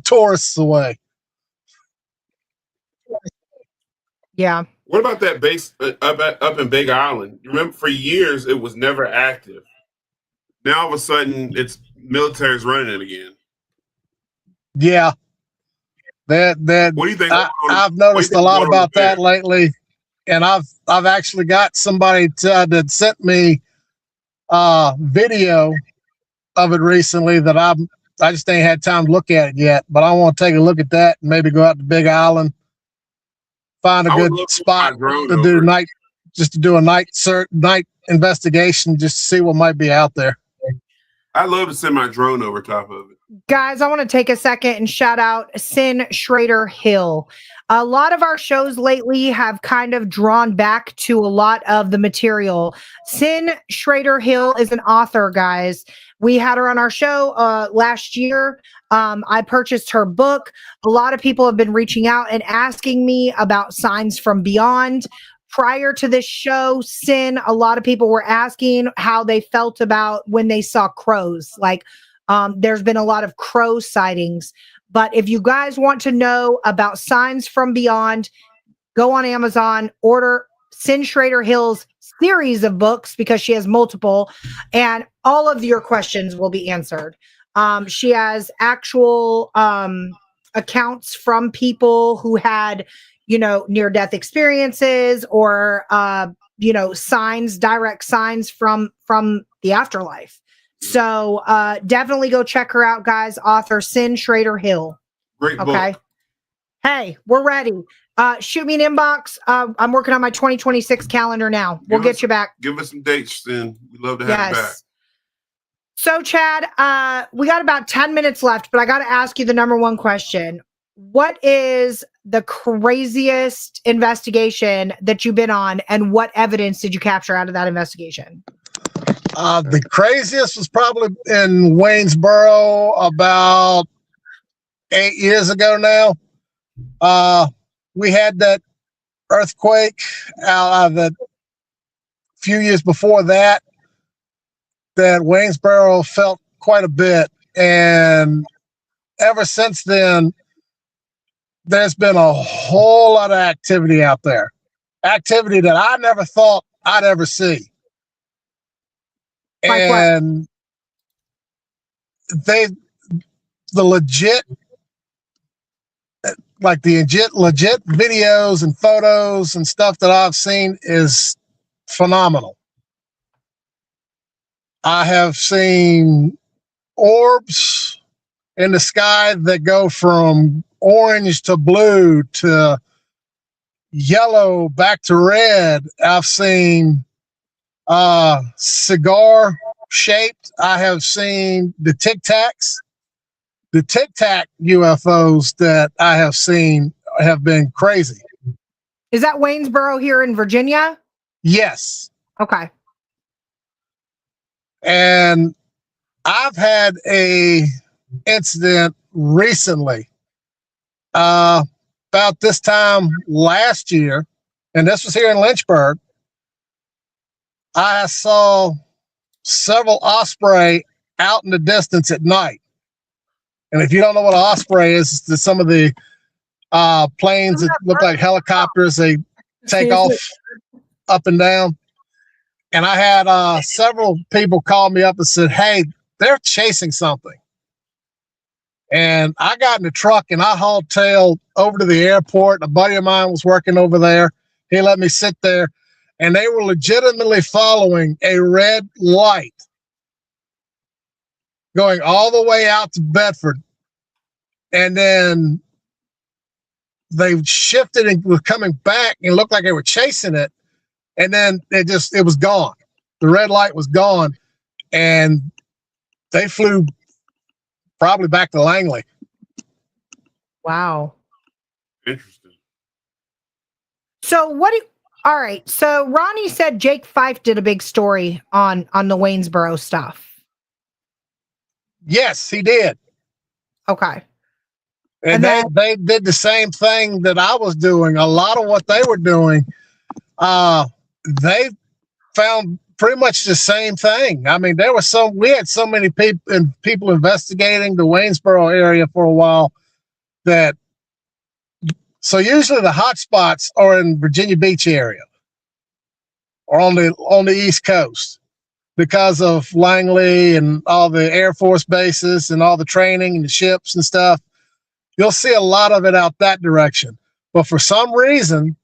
tourists away. Yeah. What about that base up in Big Island? You remember for years it was never active. Now all of a sudden it's military's running it again. Yeah. That what do you think? I've noticed a lot about that lately, and I've actually got somebody that sent me video of it recently that I just ain't had time to look at it yet, but I want to take a look at that and maybe go out to Big Island, find a good spot to do a night investigation, just to see what might be out there. I'd love to send my drone over top of it. Guys, I want to take a second and shout out Sin Schrader Hill. A lot of our shows lately have kind of drawn back to a lot of the material. Sin Schrader Hill is an author, guys. We had her on our show last year. I purchased her book. A lot of people have been reaching out and asking me about Signs from Beyond. Prior to this show, Sin, a lot of people were asking how they felt about when they saw crows. Like, there's been a lot of crow sightings. But if you guys want to know about Signs from Beyond, go on Amazon, order Sin Schrader Hill's series of books because she has multiple, and all of your questions will be answered. She has actual accounts from people who had, near-death experiences or, signs, direct signs from the afterlife. So definitely go check her out, guys. Author Sin Schrader Hill. Great book. Okay. Hey, we're ready. Shoot me an inbox. I'm working on my 2026 calendar now. We'll get you back. Give us some dates, Sin. We'd love to have you back. So, Chad, we got about 10 minutes left, but I got to ask you the number one question. What is the craziest investigation that you've been on, and what evidence did you capture out of that investigation? The craziest was probably in Waynesboro about 8 years ago now. We had that earthquake that few years before that Waynesboro felt quite a bit. And ever since then, there's been a whole lot of activity out there. Activity that I never thought I'd ever see. Like and what? the legit videos and photos and stuff that I've seen is phenomenal. I have seen orbs in the sky that go from orange to blue to yellow back to red. I've seen cigar shaped. I have seen the Tic Tacs. The Tic Tac UFOs that I have seen have been crazy. Is that Waynesboro here in Virginia? Yes. Okay. And I've had a incident recently, about this time last year, and this was here in Lynchburg. I saw several osprey out in the distance at night. And if you don't know what an osprey is, it's some of the planes that look like helicopters. They take off up and down. And I had several people call me up and said, hey, they're chasing something. And I got in the truck and I hauled tail over to the airport. A buddy of mine was working over there. He let me sit there. And they were legitimately following a red light going all the way out to Bedford. And then they shifted and were coming back and looked like they were chasing it. And then it was gone. The red light was gone. And they flew probably back to Langley. Wow. Interesting. So all right. So Ronnie said Jake Fife did a big story on the Waynesboro stuff. Yes, he did. Okay. And they did the same thing that I was doing. A lot of what they were doing, they found pretty much the same thing. I mean, we had so many people investigating the Waynesboro area for a while so usually the hot spots are in Virginia Beach area or on the East Coast because of Langley and all the Air Force bases and all the training and the ships and stuff. You'll see a lot of it out that direction. But for some reason,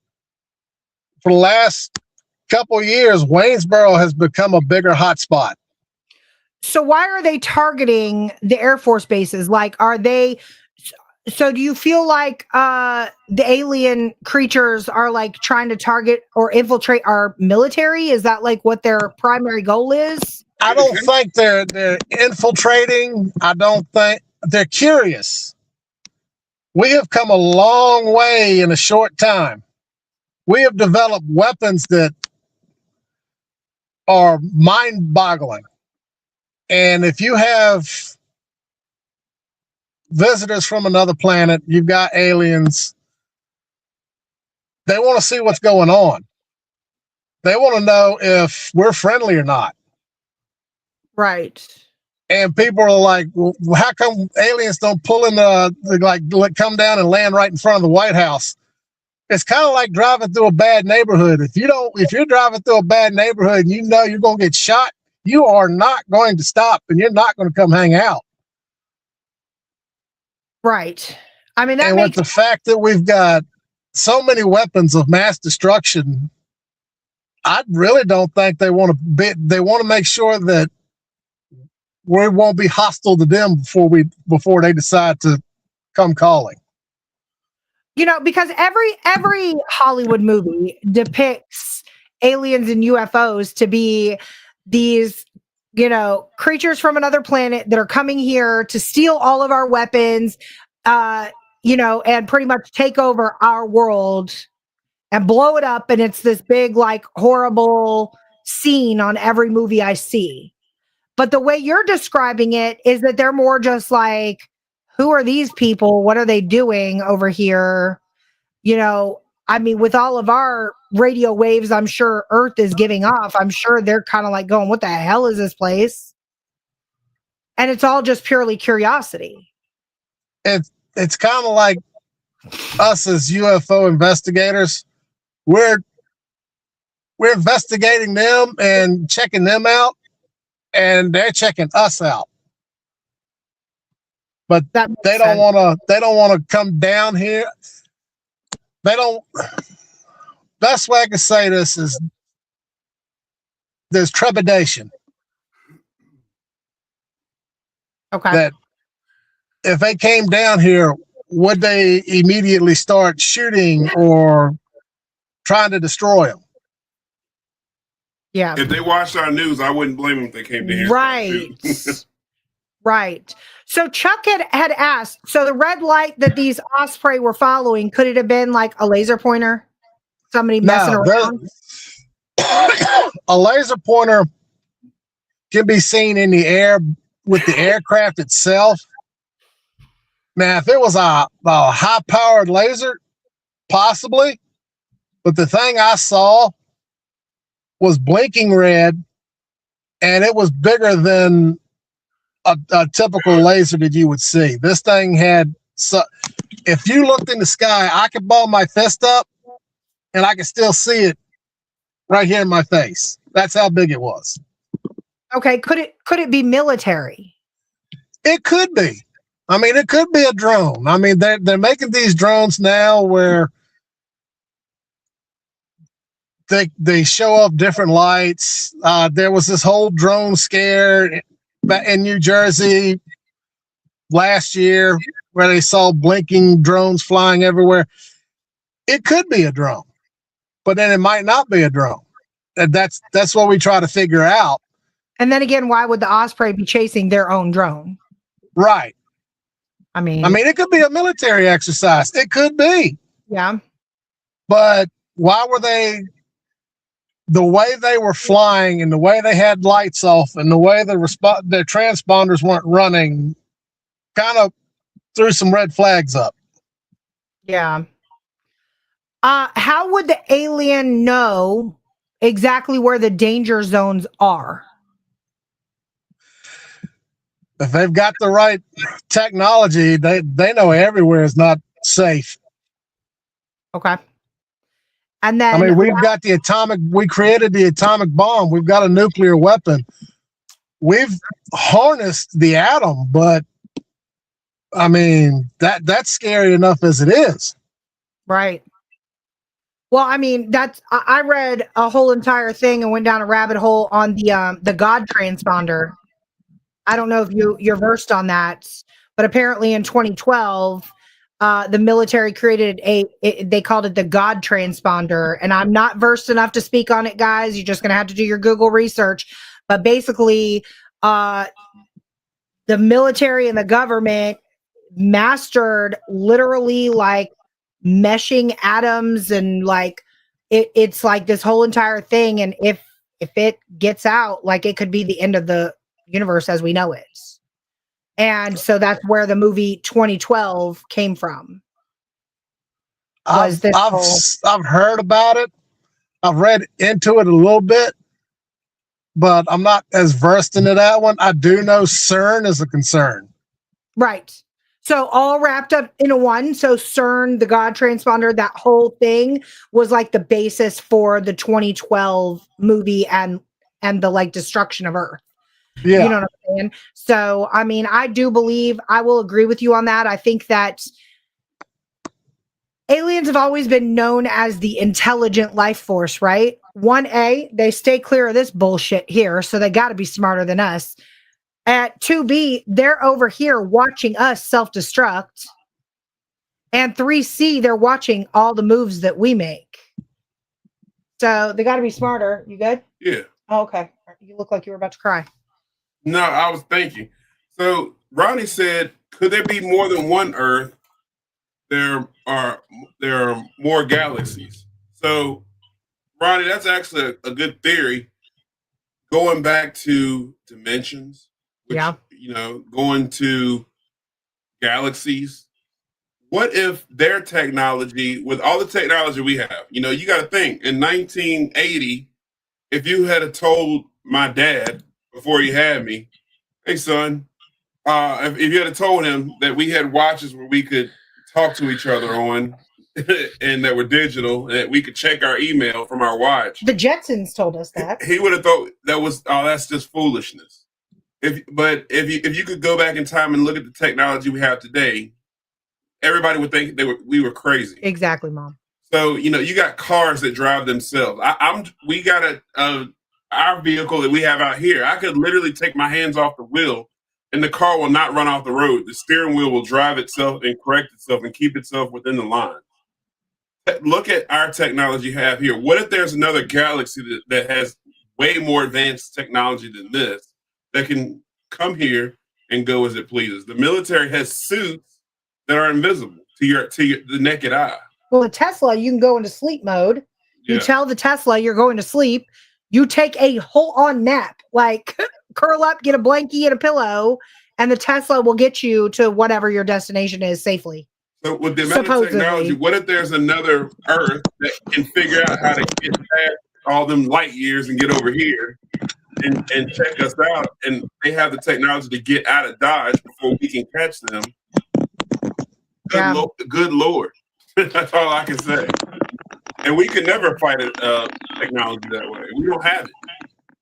for the last couple of years, Waynesboro has become a bigger hotspot. So why are they targeting the Air Force bases? Like, so do you feel like the alien creatures are like trying to target or infiltrate our military? Is that like what their primary goal is? I don't think they're infiltrating. I don't think they're curious. We have come a long way in a short time. We have developed weapons that are mind-boggling. And if you have visitors from another planet, you've got aliens, they want to see what's going on. They want to know if we're friendly or not. Right. And people are like, well, how come aliens don't pull in come down and land right in front of the White House? It's kind of like driving through a bad neighborhood. If you're driving through a bad neighborhood and you know you're going to get shot, you are not going to stop and you're not going to come hang out. Right. I mean, that And with makes the fact that we've got so many weapons of mass destruction, I really don't think they want to make sure that we won't be hostile to them before they decide to come calling. because every Hollywood movie depicts aliens and UFOs to be these, creatures from another planet that are coming here to steal all of our weapons, and pretty much take over our world and blow it up. And it's this big, like, horrible scene on every movie I see. But the way you're describing it is that they're more just like, who are these people? What are they doing over here? I mean, with all of our radio waves, I'm sure Earth is giving off. I'm sure they're kind of like going, what the hell is this place? And it's all just purely curiosity. It's kind of like us as UFO investigators. We're investigating them and checking them out, and they're checking us out. But they don't want to come down here. They don't. Best way I can say this is there's trepidation. Okay. That if they came down here, would they immediately start shooting or trying to destroy them? Yeah. If they watched our news, I wouldn't blame them if they came to here. Right. Right. So Chuck had asked, so the red light that these osprey were following, could it have been like a laser pointer? Somebody messing around? A laser pointer can be seen in the air with the aircraft itself. Now, if it was a high-powered laser, possibly. But the thing I saw was blinking red, and it was bigger than a typical laser that you would see. This thing had, if you looked in the sky, I could ball my fist up, and I could still see it right here in my face. That's how big it was. Okay, could it be military? It could be. I mean, it could be a drone. I mean, they're making these drones now where they show off different lights. There was this whole drone scare in New Jersey last year where they saw blinking drones flying everywhere. It could be a drone, but then it might not be a drone. And that's what we try to figure out. And then again, why would the osprey be chasing their own drone? Right. I mean, it could be a military exercise. It could be. Yeah. But why were they, the way they were flying and the way they had lights off and the way their transponders weren't running kind of threw some red flags up. Yeah. How would the alien know exactly where the danger zones are? If they've got the right technology, they know everywhere is not safe. Okay. And then, I mean, we created the atomic bomb. We've got a nuclear weapon. We've harnessed the atom, but I mean, that's scary enough as it is. Right. Well, I mean, I read a whole entire thing and went down a rabbit hole on the God transponder. I don't know if you're versed on that, but apparently in 2012, the military created they called it the God transponder. And I'm not versed enough to speak on it, guys. You're just going to have to do your Google research. But basically, the military and the government mastered literally like meshing atoms and like it's like this whole entire thing. And if it gets out, like it could be the end of the universe as we know it. And so that's where the movie 2012 came from. I've heard about it. I've read into it a little bit, but I'm not as versed into that one. I do know CERN is a concern. Right. So all wrapped up in one. So CERN, the God transponder, that whole thing was like the basis for the 2012 movie and the like destruction of Earth. Yeah. You know what I'm saying? So, I mean, I do believe I will agree with you on that. I think that aliens have always been known as the intelligent life force, right? 1A, they stay clear of this bullshit here, so they got to be smarter than us. At 2B, they're over here watching us self-destruct. And 3C, they're watching all the moves that we make. So they got to be smarter. You good? Yeah. Oh, okay. You look like you were about to cry. No, I was thinking. So Ronnie said, could there be more than one Earth? There are more galaxies. So, Ronnie, that's actually a good theory. Going back to dimensions, which, going to galaxies. What if their technology, with all the technology we have, you got to think in 1980, if you had told my dad before he had me, hey son, if you had told him that we had watches where we could talk to each other on and that were digital and that we could check our email from our watch. The Jetsons told us that. He would have thought that's just foolishness. If you could go back in time and look at the technology we have today, everybody would think we were crazy. Exactly, Mom. So, you got cars that drive themselves. We got our vehicle that we have out here. I could literally take my hands off the wheel and the car will not run off the road. The steering wheel will drive itself and correct itself and keep itself within the line. Look at our technology you have here. What if there's another galaxy that has way more advanced technology than this that can come here and go as it pleases? The military has suits that are invisible to the naked eye. Well, a Tesla, you can go into sleep mode. You tell the Tesla you're going to sleep. You take a whole-on nap, like curl up, get a blankie and a pillow, and the Tesla will get you to whatever your destination is safely. So with the amount of technology, what if there's another Earth that can figure out how to get past all them light years and get over here and check us out, and they have the technology to get out of Dodge before we can catch them? Good Lord. That's all I can say. And we could never fight technology that way. We don't have it.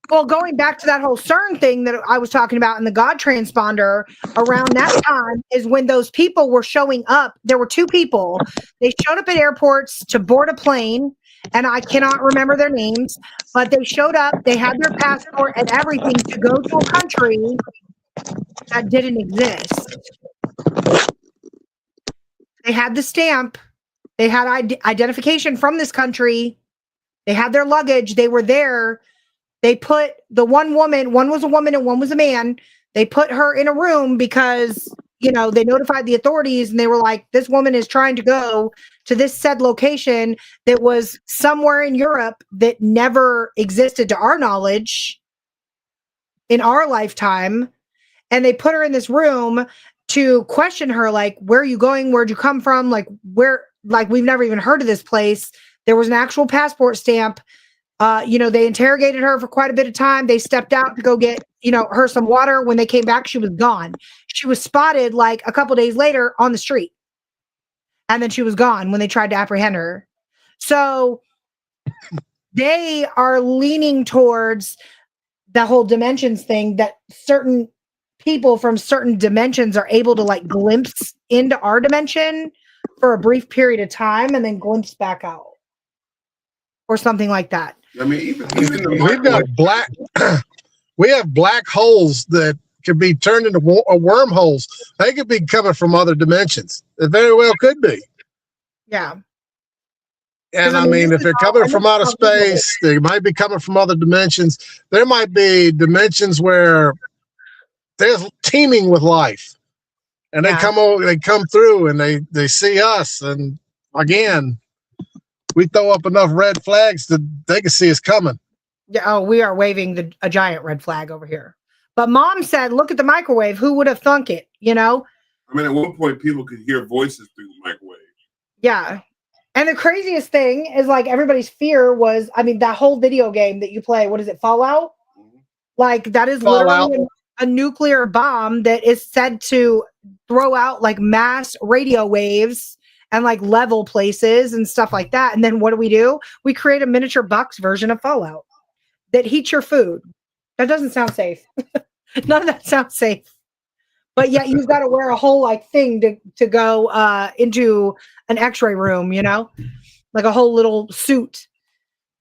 Well, going back to that whole CERN thing that I was talking about in the God transponder, around that time is when those people were showing up. There were two people. They showed up at airports to board a plane, and I cannot remember their names, but they showed up. They had their passport and everything to go to a country that didn't exist. They had the stamp. They had identification from this country. They had their luggage. They were there. They put the one was a woman and one was a man. They put her in a room because, they notified the authorities and they were like, this woman is trying to go to this said location that was somewhere in Europe that never existed to our knowledge in our lifetime. And they put her in this room to question her, like, where are you going? Where'd you come from? Like, we've never even heard of this place. There was an actual passport stamp. They interrogated her for quite a bit of time. They stepped out to go get, her some water. When they came back, she was gone. She was spotted like a couple days later on the street. And then she was gone when they tried to apprehend her. So they are leaning towards the whole dimensions thing, that certain people from certain dimensions are able to like glimpse into our dimension for a brief period of time and then glimpse back out or something like that. I mean, even we've got we have black holes that could be turned into wormholes. They could be coming from other dimensions. It very well could be. Yeah. And I mean, if they're coming from outer space, they might be coming from other dimensions. There might be dimensions where there's teeming with life, and they come over, they come through, and they see us, and again, we throw up enough red flags that they can see us coming. Yeah. Oh, we are waving a giant red flag over here. But Mom said, "Look at the microwave. Who would have thunk it?" I mean, at one point, people could hear voices through the microwave. Yeah. And the craziest thing is, like, everybody's fear was, that whole video game that you play, what is it, Fallout? Mm-hmm. Like, that is literally a nuclear bomb that is said to throw out, like, mass radio waves and, like, level places and stuff like that. And then what do? We create a miniature box version of Fallout that heats your food. That doesn't sound safe. None of that sounds safe. but yet you've got to wear a whole like thing to go into an X-ray room, you know, like a whole little suit.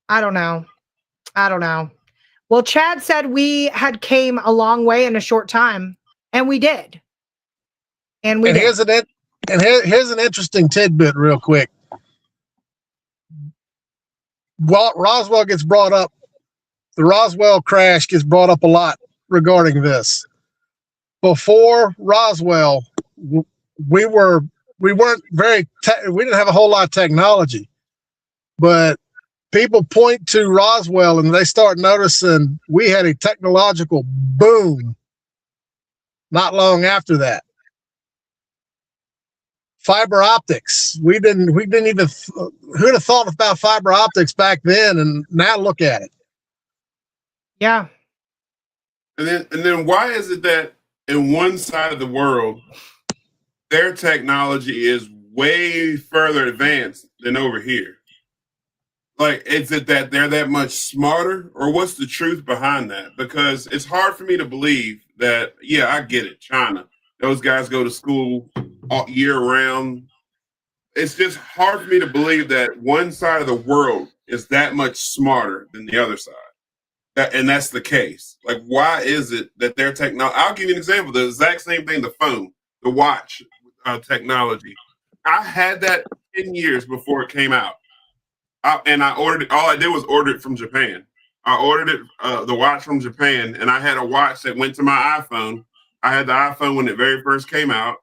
I don't know. Well, Chad said we had came a long way in a short time, and we did. And here's an interesting tidbit, real quick. Well, Roswell gets brought up. The Roswell crash gets brought up a lot regarding this. Before Roswell, we weren't we didn't have a whole lot of technology, but people point to Roswell and they start noticing we had a technological boom not long after that. Fiber optics. We didn't even, who'd have thought about fiber optics back then? And now look at it. Yeah. And then why is it that in one side of the world, their technology is way further advanced than over here? Like, is it that they're that much smarter, or what's the truth behind that? Because it's hard for me to believe that, yeah, I get it, China. Those guys go to school all year round. It's just hard for me to believe that one side of the world is that much smarter than the other side. And that's the case. Like, why is it that their technology? I'll give you an example. The exact same thing, the phone, the watch technology. I had that 10 years before it came out. And I ordered it. All I did was order it from Japan. I ordered it, the watch from Japan, and I had a watch that went to my iPhone. I had the iPhone when it very first came out,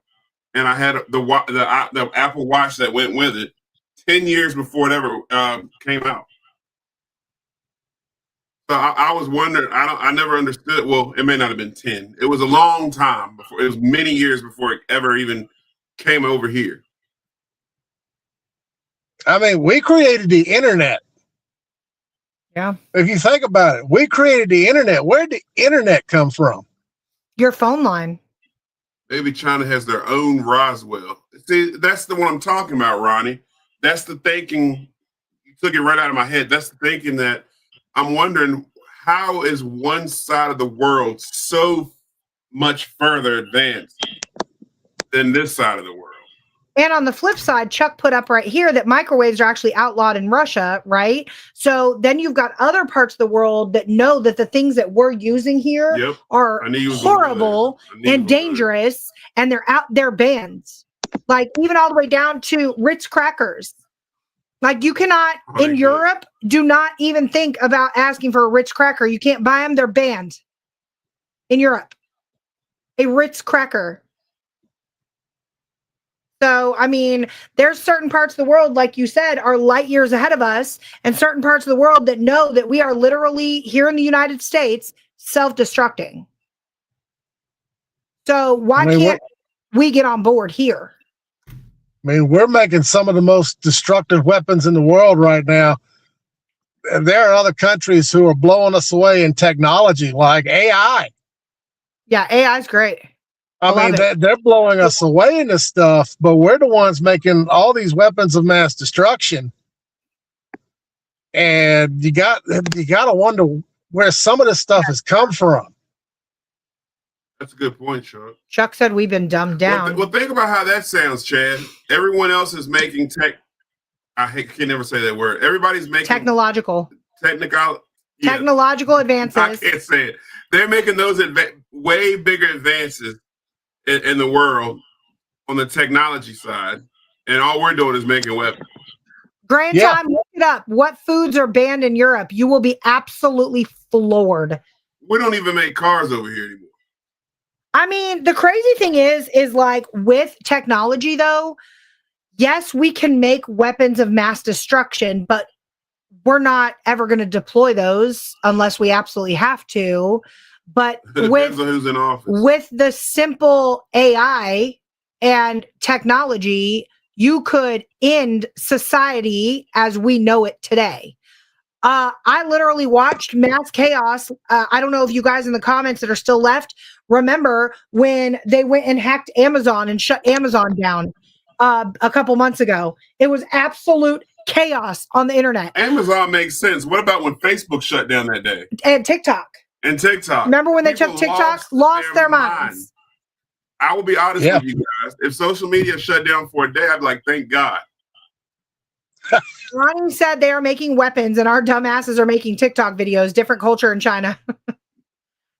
and I had the Apple Watch that went with it 10 years before it ever came out. So I was wondering. I never understood. Well, it may not have been 10. It was a long time before. It was many years before it ever even came over here. I mean, we created the internet. Yeah. If you think about it, we created the internet. Where did the internet come from? Your phone line. Maybe China has their own Roswell. See, that's the one I'm talking about, Ronnie. That's the thinking. You took it right out of my head. That's the thinking that I'm wondering, how is one side of the world so much further advanced than this side of the world? And on the flip side, Chuck put up right here that microwaves are actually outlawed in Russia, right? So then you've got other parts of the world that know that the things that we're using here are horrible and dangerous, and they're banned. Like, even all the way down to Ritz crackers. Like, you cannot, in Europe, do not even think about asking for a Ritz cracker. You can't buy them. They're banned in Europe. A Ritz cracker. So, I mean, there's certain parts of the world, like you said, are light years ahead of us, and certain parts of the world that know that we are literally here in the United States self-destructing. So why can't we get on board here? I mean, we're making some of the most destructive weapons in the world right now. And there are other countries who are blowing us away in technology, like AI. Yeah, AI is great. I mean, they're blowing us away in this stuff, but we're the ones making all these weapons of mass destruction. And you got to wonder where some of this stuff has come from. That's a good point, Chuck. Chuck said we've been dumbed down. Well, think about how that sounds, Chad. Everyone else is making tech. Can never say that word. Everybody's making technological advances. I can't say it. They're making those way bigger advances in the world on the technology side, and all we're doing is making weapons. Grand time, look it up. What foods are banned in Europe? You will be absolutely floored. We don't even make cars over here anymore. I mean, the crazy thing is like, with technology, though, yes, we can make weapons of mass destruction, but we're not ever going to deploy those unless we absolutely have to. But with who's in office. With the simple AI and technology, you could end society as we know it today. I literally watched mass chaos. I don't know if you guys in the comments that are still left remember when they went and hacked Amazon and shut Amazon down a couple months ago. It was absolute chaos on the internet. Amazon makes sense. What about when Facebook shut down that day? And TikTok. And TikTok. Remember when they took TikTok? Lost their minds. I will be honest Yeah. with you guys. If social media shut down for a day, I'd be like, thank God. Ronnie said they are making weapons and our dumbasses are making TikTok videos. Different culture in China.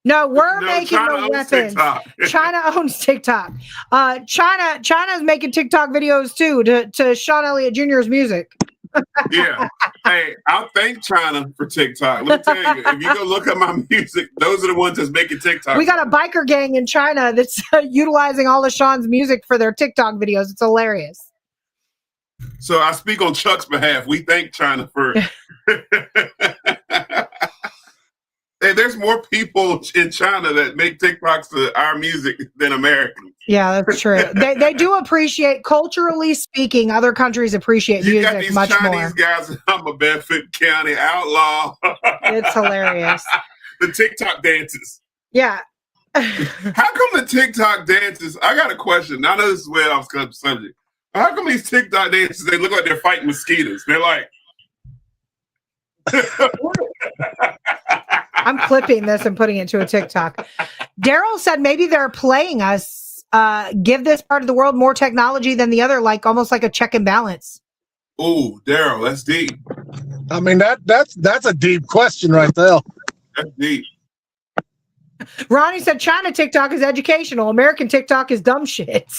No, we're making China the owns weapons. TikTok. China owns TikTok. China's making TikTok videos too to Sean Elliott Jr.'s music. Yeah. Hey, I'll thank China for TikTok. Let me tell you, if you go look at my music, those are the ones that's making TikTok. We got a biker gang in China that's utilizing all of Sean's music for their TikTok videos. It's hilarious. So I speak on Chuck's behalf. We thank China for. Hey, there's more people in China that make TikToks to our music than Americans. Yeah, that's true. They do appreciate, culturally speaking, other countries appreciate You music got these much Chinese more. guys. I'm a Bedford County outlaw. It's hilarious. The TikTok dances. Yeah. How come the TikTok dances? I got a question. I know this is way off subject. How come these TikTok dances, they look like they're fighting mosquitoes? They're like. I'm clipping this and putting it to a TikTok. Daryl said maybe they're playing us, give this part of the world more technology than the other, like almost like a check and balance. Oh, Daryl, that's deep. I mean, that's a deep question right there. That's deep. Ronnie said China TikTok is educational. American TikTok is dumb shit.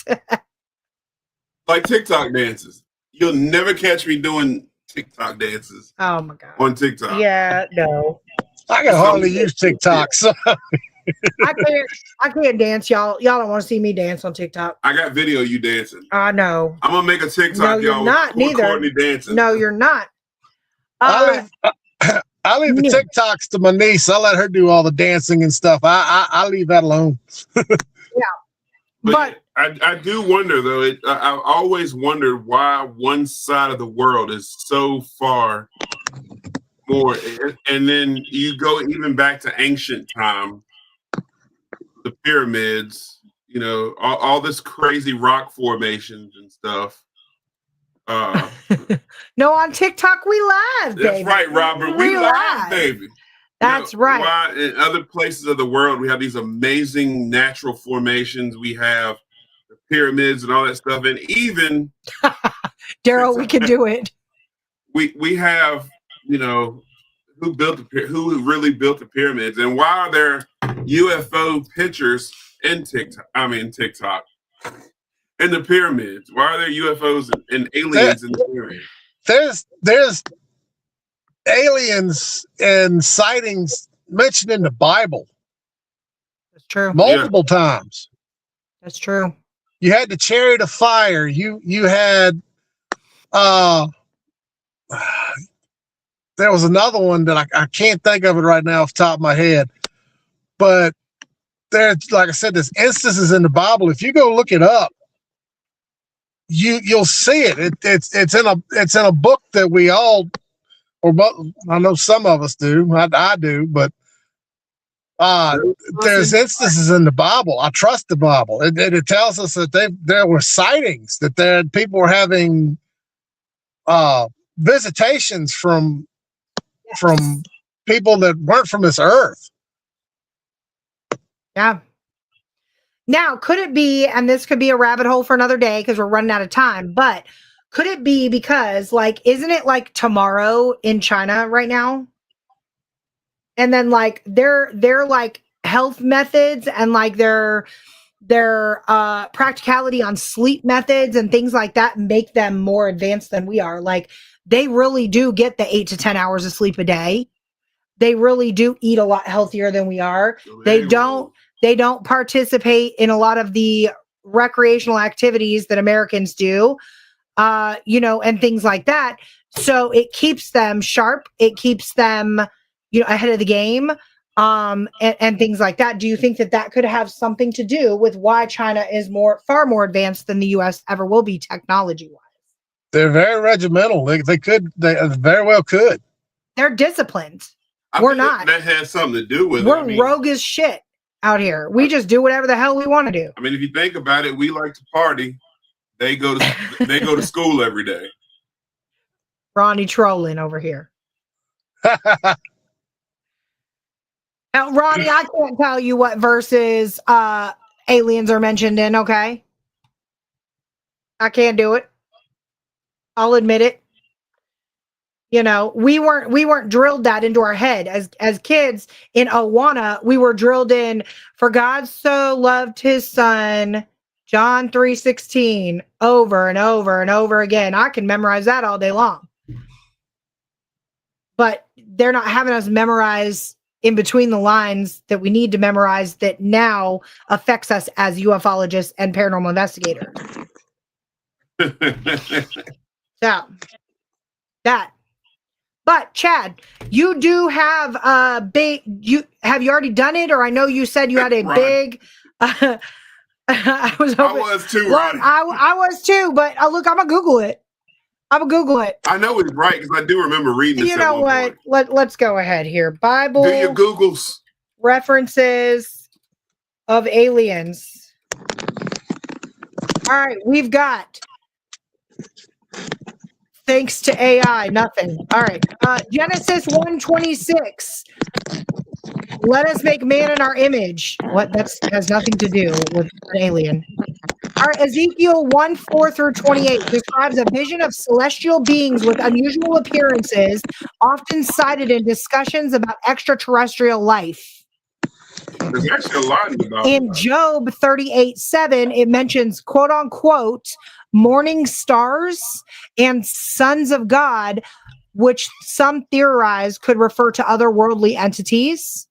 Like TikTok dances. You'll never catch me doing TikTok dances. Oh my God. On TikTok. Yeah, no. I can hardly use TikTok. So. I can't dance, y'all. Y'all don't want to see me dance on TikTok. I got video of you dancing. I know. I'm gonna make a TikTok, No, you're y'all. not, neither. Courtney dancing. No, you're not. I leave the TikToks to my niece. I let her do all the dancing and stuff. I leave that alone. Yeah, but I do wonder though. I always wondered why one side of the world is so far more, and then you go even back to ancient time, the pyramids. You know, all this crazy rock formations and stuff. No, on TikTok we live, baby. That's right, Robert. We live, baby. That's right. Why in other places of the world we have these amazing natural formations. We have the pyramids and all that stuff, and even Daryl, we can do it. We have, you know, who really built the pyramids, and why are there UFO pictures in TikTok? TikTok. In the pyramids, why are there UFOs and aliens in the pyramids? There's aliens and sightings mentioned in the Bible. That's true. Multiple times. That's true. You had the chariot of fire. You had there was another one that I can't think of it right now off the top of my head. But there's, like I said, there's instances in the Bible. If you go look it up, you'll see it. It's in a book that we all, or I know some of us do. I do, but there's instances in the Bible. I trust the Bible. It tells us that there were sightings, that people were having visitations from people that weren't from this earth. Yeah. Now, could it be, and this could be a rabbit hole for another day because we're running out of time, but could it be because, like, isn't it like tomorrow in China right now? And then like their like health methods and like their practicality on sleep methods and things like that make them more advanced than we are. Like they really do get the 8 to 10 hours of sleep a day. They really do eat a lot healthier than we are. They don't participate in a lot of the recreational activities that Americans do, and things like that. So it keeps them sharp. It keeps them, ahead of the game, and things like that. Do you think that could have something to do with why China is far more advanced than the U.S. ever will be technology-wise? They're very regimental. They very well could. They're disciplined. We're not. That has something to do with it. We're rogue as shit out here. We just do whatever the hell we want to do. I mean, if you think about it, we like to party. They go to school every day. Ronnie trolling over here. Now, Ronnie, I can't tell you what verses aliens are mentioned in, okay? I can't do it. I'll admit it. You know, we weren't drilled that into our head as kids in Awana. We were drilled in, for God so loved his son, John 3:16, over and over and over again. I can memorize that all day long. But they're not having us memorize in between the lines that we need to memorize that now affects us as ufologists and paranormal investigators. So that. But Chad, you do have a big. You already done it, or I know you said you had a big. I was too. Well, I was too, but look, I'm gonna Google it. I know it's right because I do remember reading this. You know what? Let's go ahead here. Bible. Do your Googles. References of aliens. All right, we've got. Thanks to AI, nothing. All right. Genesis 1:26. Let us make man in our image. What? That has nothing to do with an alien. All right. Ezekiel 1:4-28 describes a vision of celestial beings with unusual appearances, often cited in discussions about extraterrestrial life. There's actually a lot about in Job 38:7, it mentions quote unquote morning stars and sons of God, which some theorize could refer to otherworldly entities.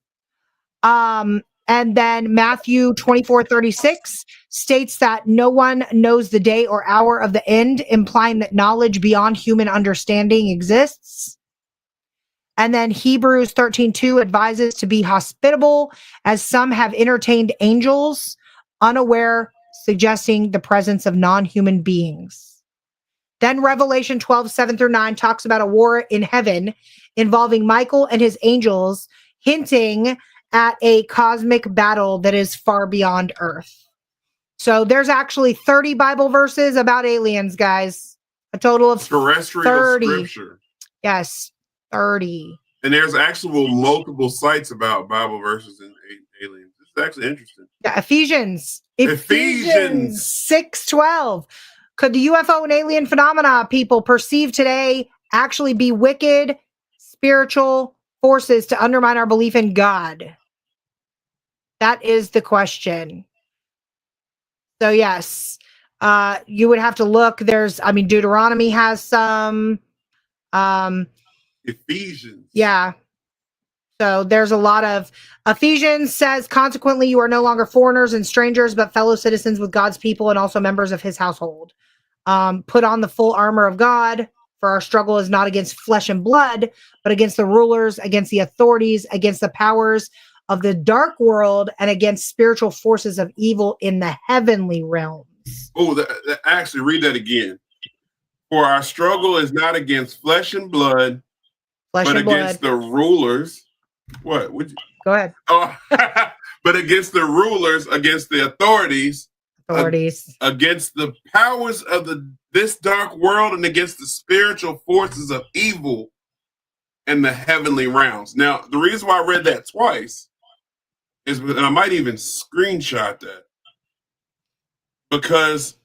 And then Matthew 24:36 states that no one knows the day or hour of the end, implying that knowledge beyond human understanding exists. And then Hebrews 13:2 advises to be hospitable, as some have entertained angels, unaware, suggesting the presence of non-human beings. Then Revelation 12:7-9 talks about a war in heaven involving Michael and his angels, hinting at a cosmic battle that is far beyond Earth. So there's actually 30 Bible verses about aliens, guys. A total of terrestrial 30. Scripture. Yes. 30. And there's actual multiple sites about Bible verses and aliens. This is actually interesting. Yeah, Ephesians 6:12. Could the UFO and alien phenomena people perceive today actually be wicked spiritual forces to undermine our belief in God? That is the question. So yes, you would have to look. Deuteronomy has some. Ephesians. Yeah. So there's a lot of Ephesians says, consequently, you are no longer foreigners and strangers, but fellow citizens with God's people and also members of his household. Put on the full armor of God, for our struggle is not against flesh and blood, but against the rulers, against the authorities, against the powers of the dark world, and against spiritual forces of evil in the heavenly realms. Oh, actually, read that again. For our struggle is not against flesh and blood, but against the rulers. What? Go ahead. Oh, but against the rulers, against the authorities, against the powers of this dark world, and against the spiritual forces of evil in the heavenly realms. Now, the reason why I read that twice is, and I might even screenshot that, because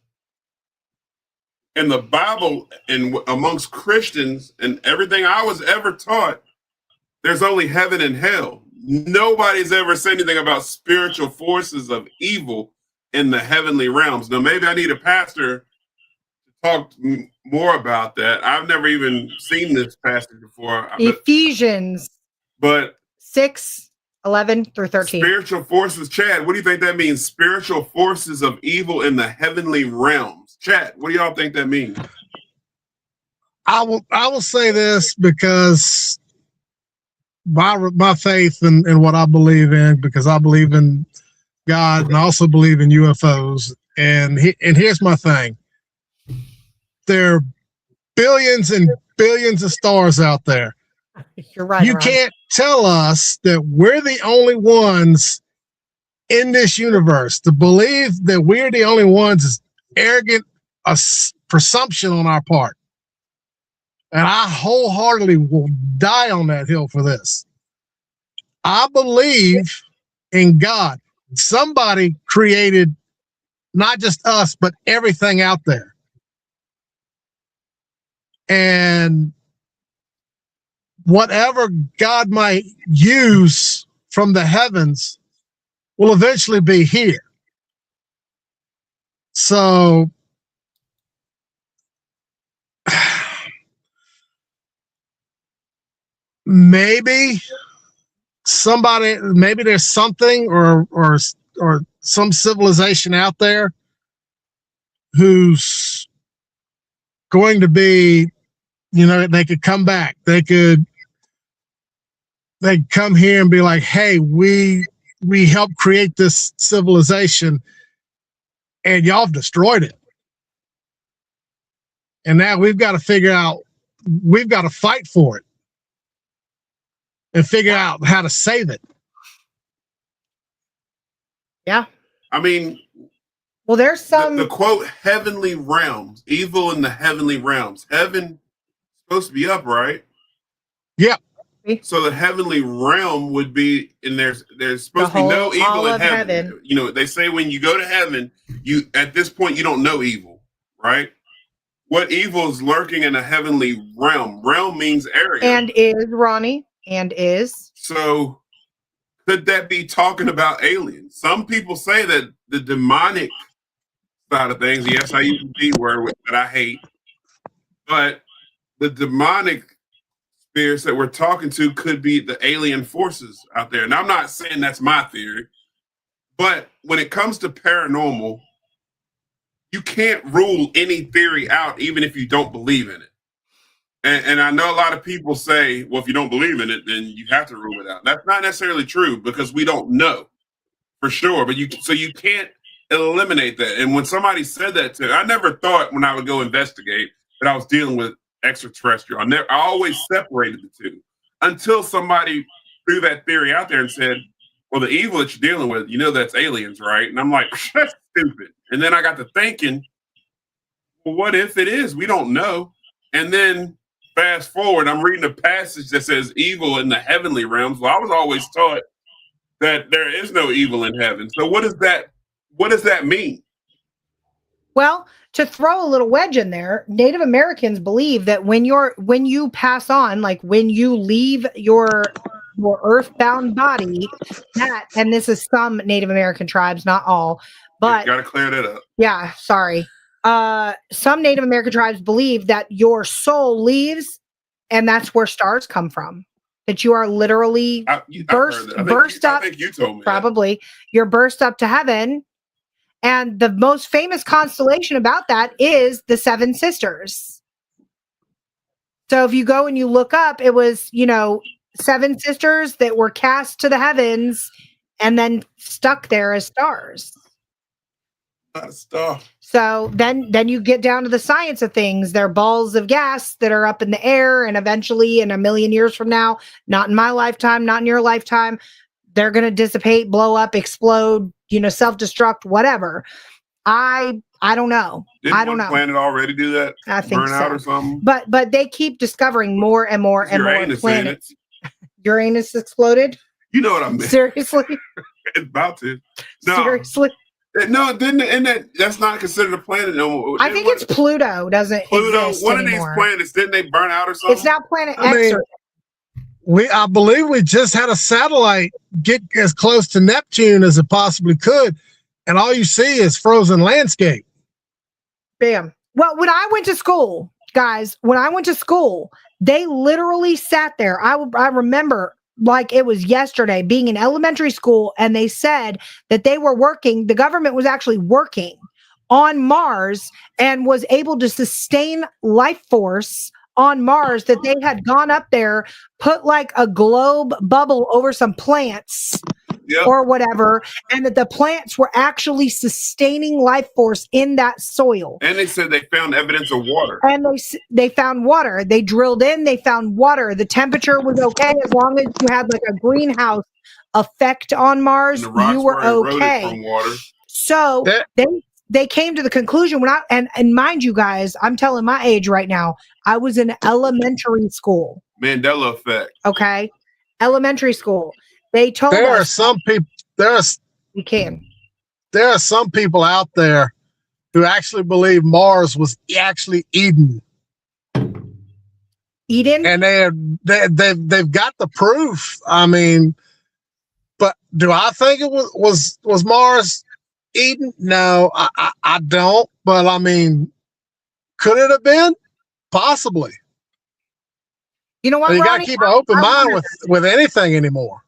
in the Bible and amongst Christians and everything I was ever taught, there's only heaven and hell. Nobody's ever said anything about spiritual forces of evil in the heavenly realms. Now, maybe I need a pastor to talk more about that. I've never even seen this passage before. Ephesians 6:11-13. Spiritual forces. Chad, what do you think that means? Spiritual forces of evil in the heavenly realms. Chad, what do y'all think that means? I will say this because my faith and what I believe in, because I believe in God and I also believe in UFOs. And here's my thing. There are billions and billions of stars out there. You're right. You can't tell us that we're the only ones in this universe. To believe that we're the only ones is arrogant presumption on our part. And I wholeheartedly will die on that hill for this. I believe in God. somebody created not just us, but everything out there. And whatever God might use from the heavens will eventually be here. So maybe there's something or some civilization out there who's going to be, they could come back. They'd come here and be like, hey, we helped create this civilization and y'all have destroyed it. And now we've got to fight for it and figure out how to save it. Yeah. I mean, well, there's some the quote heavenly realms, evil in the heavenly realms. Heaven supposed to be up, right? Yeah. So the heavenly realm would be, and there's supposed to be no evil in heaven. They say when you go to heaven, you at this point you don't know evil, right? What evil is lurking in a heavenly realm? Realm means area. And is, Ronnie, and is. So could that be talking about aliens? Some people say that the demonic side of things, yes, I use the D word that I hate, but the demonic spirits that we're talking to could be the alien forces out there. And I'm not saying that's my theory, but when it comes to paranormal, you can't rule any theory out, even if you don't believe in it. And I know a lot of people say, well, if you don't believe in it, then you have to rule it out. That's not necessarily true because we don't know for sure. But you can't eliminate that. And when somebody said that to me, I never thought when I would go investigate that I was dealing with extraterrestrial. I always separated the two until somebody threw that theory out there and said, well, the evil that you're dealing with, that's aliens, right? And I'm like, that's stupid. And then I got to thinking, well, what if it is? We don't know. And then fast forward, I'm reading a passage that says evil in the heavenly realms. Well, I was always taught that there is no evil in heaven. So what does that mean? Well, to throw a little wedge in there, Native Americans believe that when you pass on, like when you leave your earthbound body, and this is some Native American tribes, not all, but got to clear that up. Yeah, sorry. Some Native American tribes believe that your soul leaves, and that's where stars come from. That you are literally burst up. I think you told me probably you're burst up to heaven. And the most famous constellation about that is the Seven Sisters. So if you go and you look up, it was, seven sisters that were cast to the heavens and then stuck there as stars. Stuff. So then you get down to the science of things. They're balls of gas that are up in the air, and eventually in a million years from now, not in my lifetime, not in your lifetime, they're going to dissipate, blow up, explode, self-destruct, whatever. I don't know. I don't know. Planet already do that? I think burn so. Out or something? But they keep discovering more and more and more planets. Uranus exploded? You know what I mean? Seriously? It's about to. No. Seriously? No, that's not considered a planet no more. I think it's Pluto. Doesn't Pluto? Exist one anymore. of these planets didn't they burn out or something? It's now Planet X. I believe we just had a satellite get as close to Neptune as it possibly could, and all you see is frozen landscape. Bam. Well, when I went to school, guys, they literally sat there. I remember like it was yesterday being in elementary school, and they said that the government was actually working on Mars and was able to sustain life force on Mars, that they had gone up there, put like a globe bubble over some plants or whatever, and that the plants were actually sustaining life force in that soil. And they said they found evidence of water. And they found water. They drilled in, they found water. The temperature was okay as long as you had like a greenhouse effect on Mars, you were okay. From water. So they came to the conclusion and mind you guys, I'm telling my age right now, I was in elementary school. Mandela effect. Okay. Elementary school. They told there us. Are some people, We can. There are some people out there who actually believe Mars was actually Eden. Eden? And they've got the proof. I mean, but do I think it was Mars Eden? No, I don't. But I mean, could it have been? Possibly. You know what, You got to Ronnie? keep an open mind with anything anymore.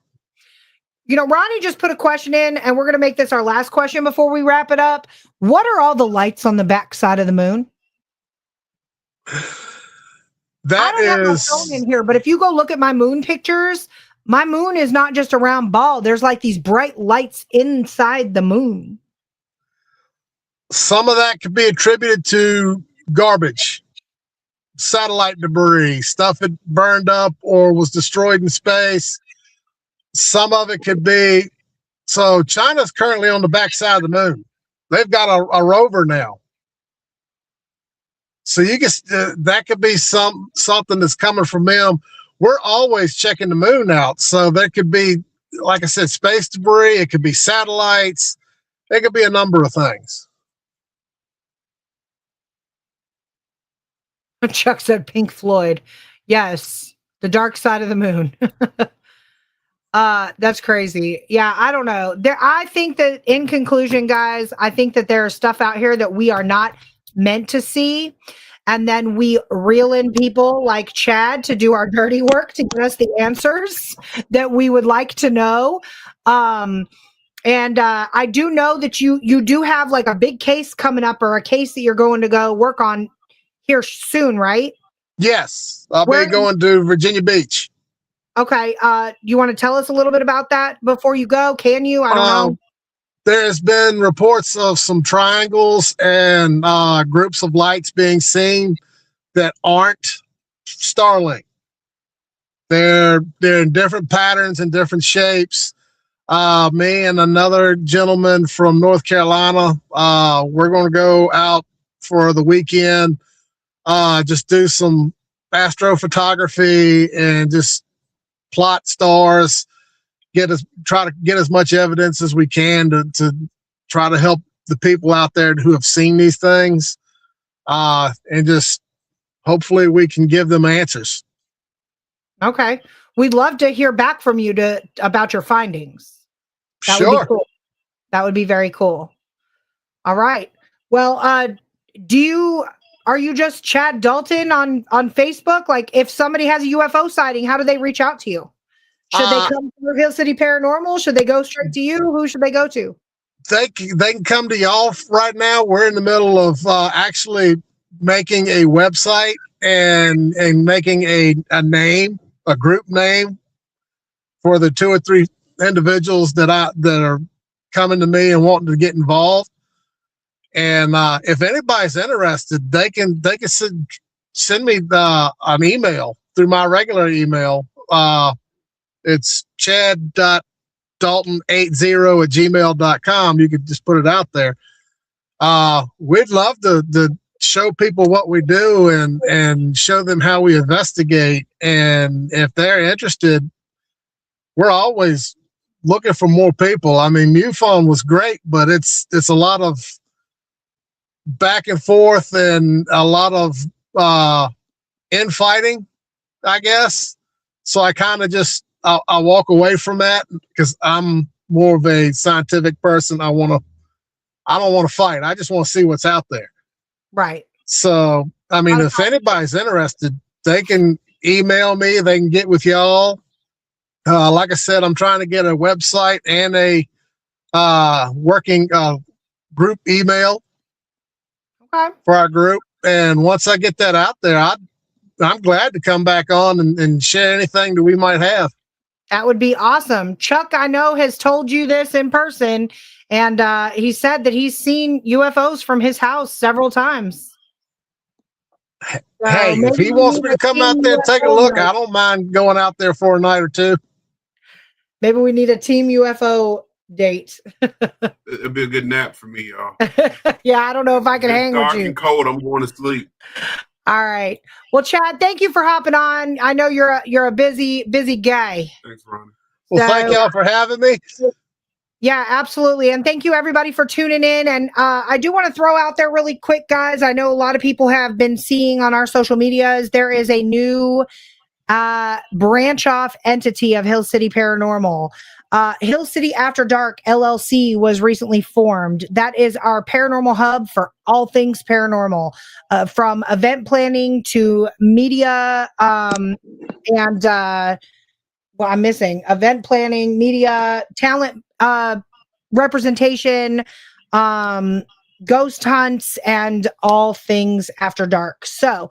You know, Ronnie just put a question in, and we're going to make this our last question before we wrap it up. What are all the lights on the back side of the moon? I don't have my phone in here, but if you go look at my moon pictures, my moon is not just a round ball. There's like these bright lights inside the moon. Some of that could be attributed to garbage, satellite debris, stuff that burned up or was destroyed in space. Some of it could be, so China's currently on the backside of the moon. They've got a rover now. So you can, that could be something that's coming from them. We're always checking the moon out. So there could be, like I said, space debris. It could be satellites. It could be a number of things. Chuck said Pink Floyd. Yes, the dark side of the moon. That's crazy. Yeah, I don't know. I think that in conclusion, guys, I think that there's stuff out here that we are not meant to see. And then we reel in people like Chad to do our dirty work to get us the answers that we would like to know. And I do know that you do have like a big case coming up, or a case that you're going to go work on here soon, right? Yes. I'll be going to Virginia Beach. Okay. You want to tell us a little bit about that before you go? Can you? I don't know. There's been reports of some triangles and groups of lights being seen that aren't Starlink. They're in different patterns and different shapes. Me and another gentleman from North Carolina, we're going to go out for the weekend, just do some astrophotography and just plot stars, try to get as much evidence as we can to try to help the people out there who have seen these things, and just hopefully we can give them answers. Okay. We'd love to hear back from you about your findings. That Sure. would be cool. That would be very cool. All right. Well, are you just Chad Dalton on Facebook? Like, if somebody has a UFO sighting, how do they reach out to you? Should they come to Reveal City Paranormal? Should they go straight to you? Who should they go to? They can come to y'all right now. We're in the middle of actually making a website and making a name, a group name for the 2 or 3 individuals that are coming to me and wanting to get involved. And if anybody's interested, they can send me an email through my regular email. It's chad.dalton80@gmail.com. You could just put it out there. We'd love to show people what we do and show them how we investigate. And if they're interested, we're always looking for more people. I mean, MUFON was great, but it's a lot of back and forth and a lot of infighting, I guess. So I kind of just I walk away from that because I'm more of a scientific person. I don't want to fight. I just want to see what's out there. Right. So, I mean, if anybody's interested, they can email me. They can get with y'all. Like I said, I'm trying to get a website and a working group email for our group. And once I get that out there, I'm glad to come back on and share anything that we might have. That would be awesome. Chuck, I know, has told you this in person, and he said that he's seen UFOs from his house several times. Hey, if he wants me to come out there and take a look, I don't mind going out there for a night or two. Maybe we need a team UFO date. It'd be a good nap for me, y'all. Yeah, I don't know if I can hang with you. Dark and cold, I'm going to sleep. All right. Well, Chad, thank you for hopping on. I know you're a busy guy. Thanks, Ronnie. Well, thank y'all for having me. Yeah, absolutely. And thank you everybody for tuning in. And I do want to throw out there really quick, guys. I know a lot of people have been seeing on our social medias, there is a new branch off entity of Hill City Paranormal. Hill City After Dark LLC was recently formed. That is our paranormal hub for all things paranormal, from event planning to media and well, I'm missing event planning, media, talent representation, ghost hunts, and all things after dark. So,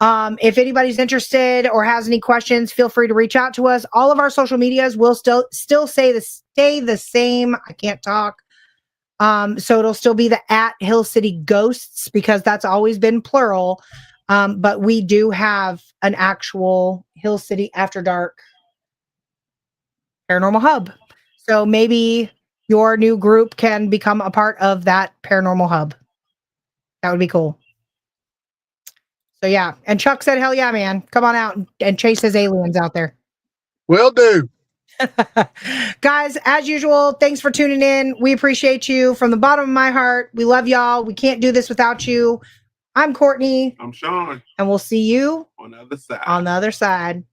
if anybody's interested or has any questions, feel free to reach out to us. All of our social medias will still stay the same. I can't talk. So it'll still be the @Hill City Ghosts because that's always been plural. But we do have an actual Hill City After Dark Paranormal Hub. So maybe your new group can become a part of that Paranormal Hub. That would be cool. So yeah. And Chuck said, hell yeah, man. Come on out and chase his aliens out there. Will do. Guys, as usual, thanks for tuning in. We appreciate you from the bottom of my heart. We love y'all. We can't do this without you. I'm Courtney. I'm Sean. And we'll see you on the other side. On the other side.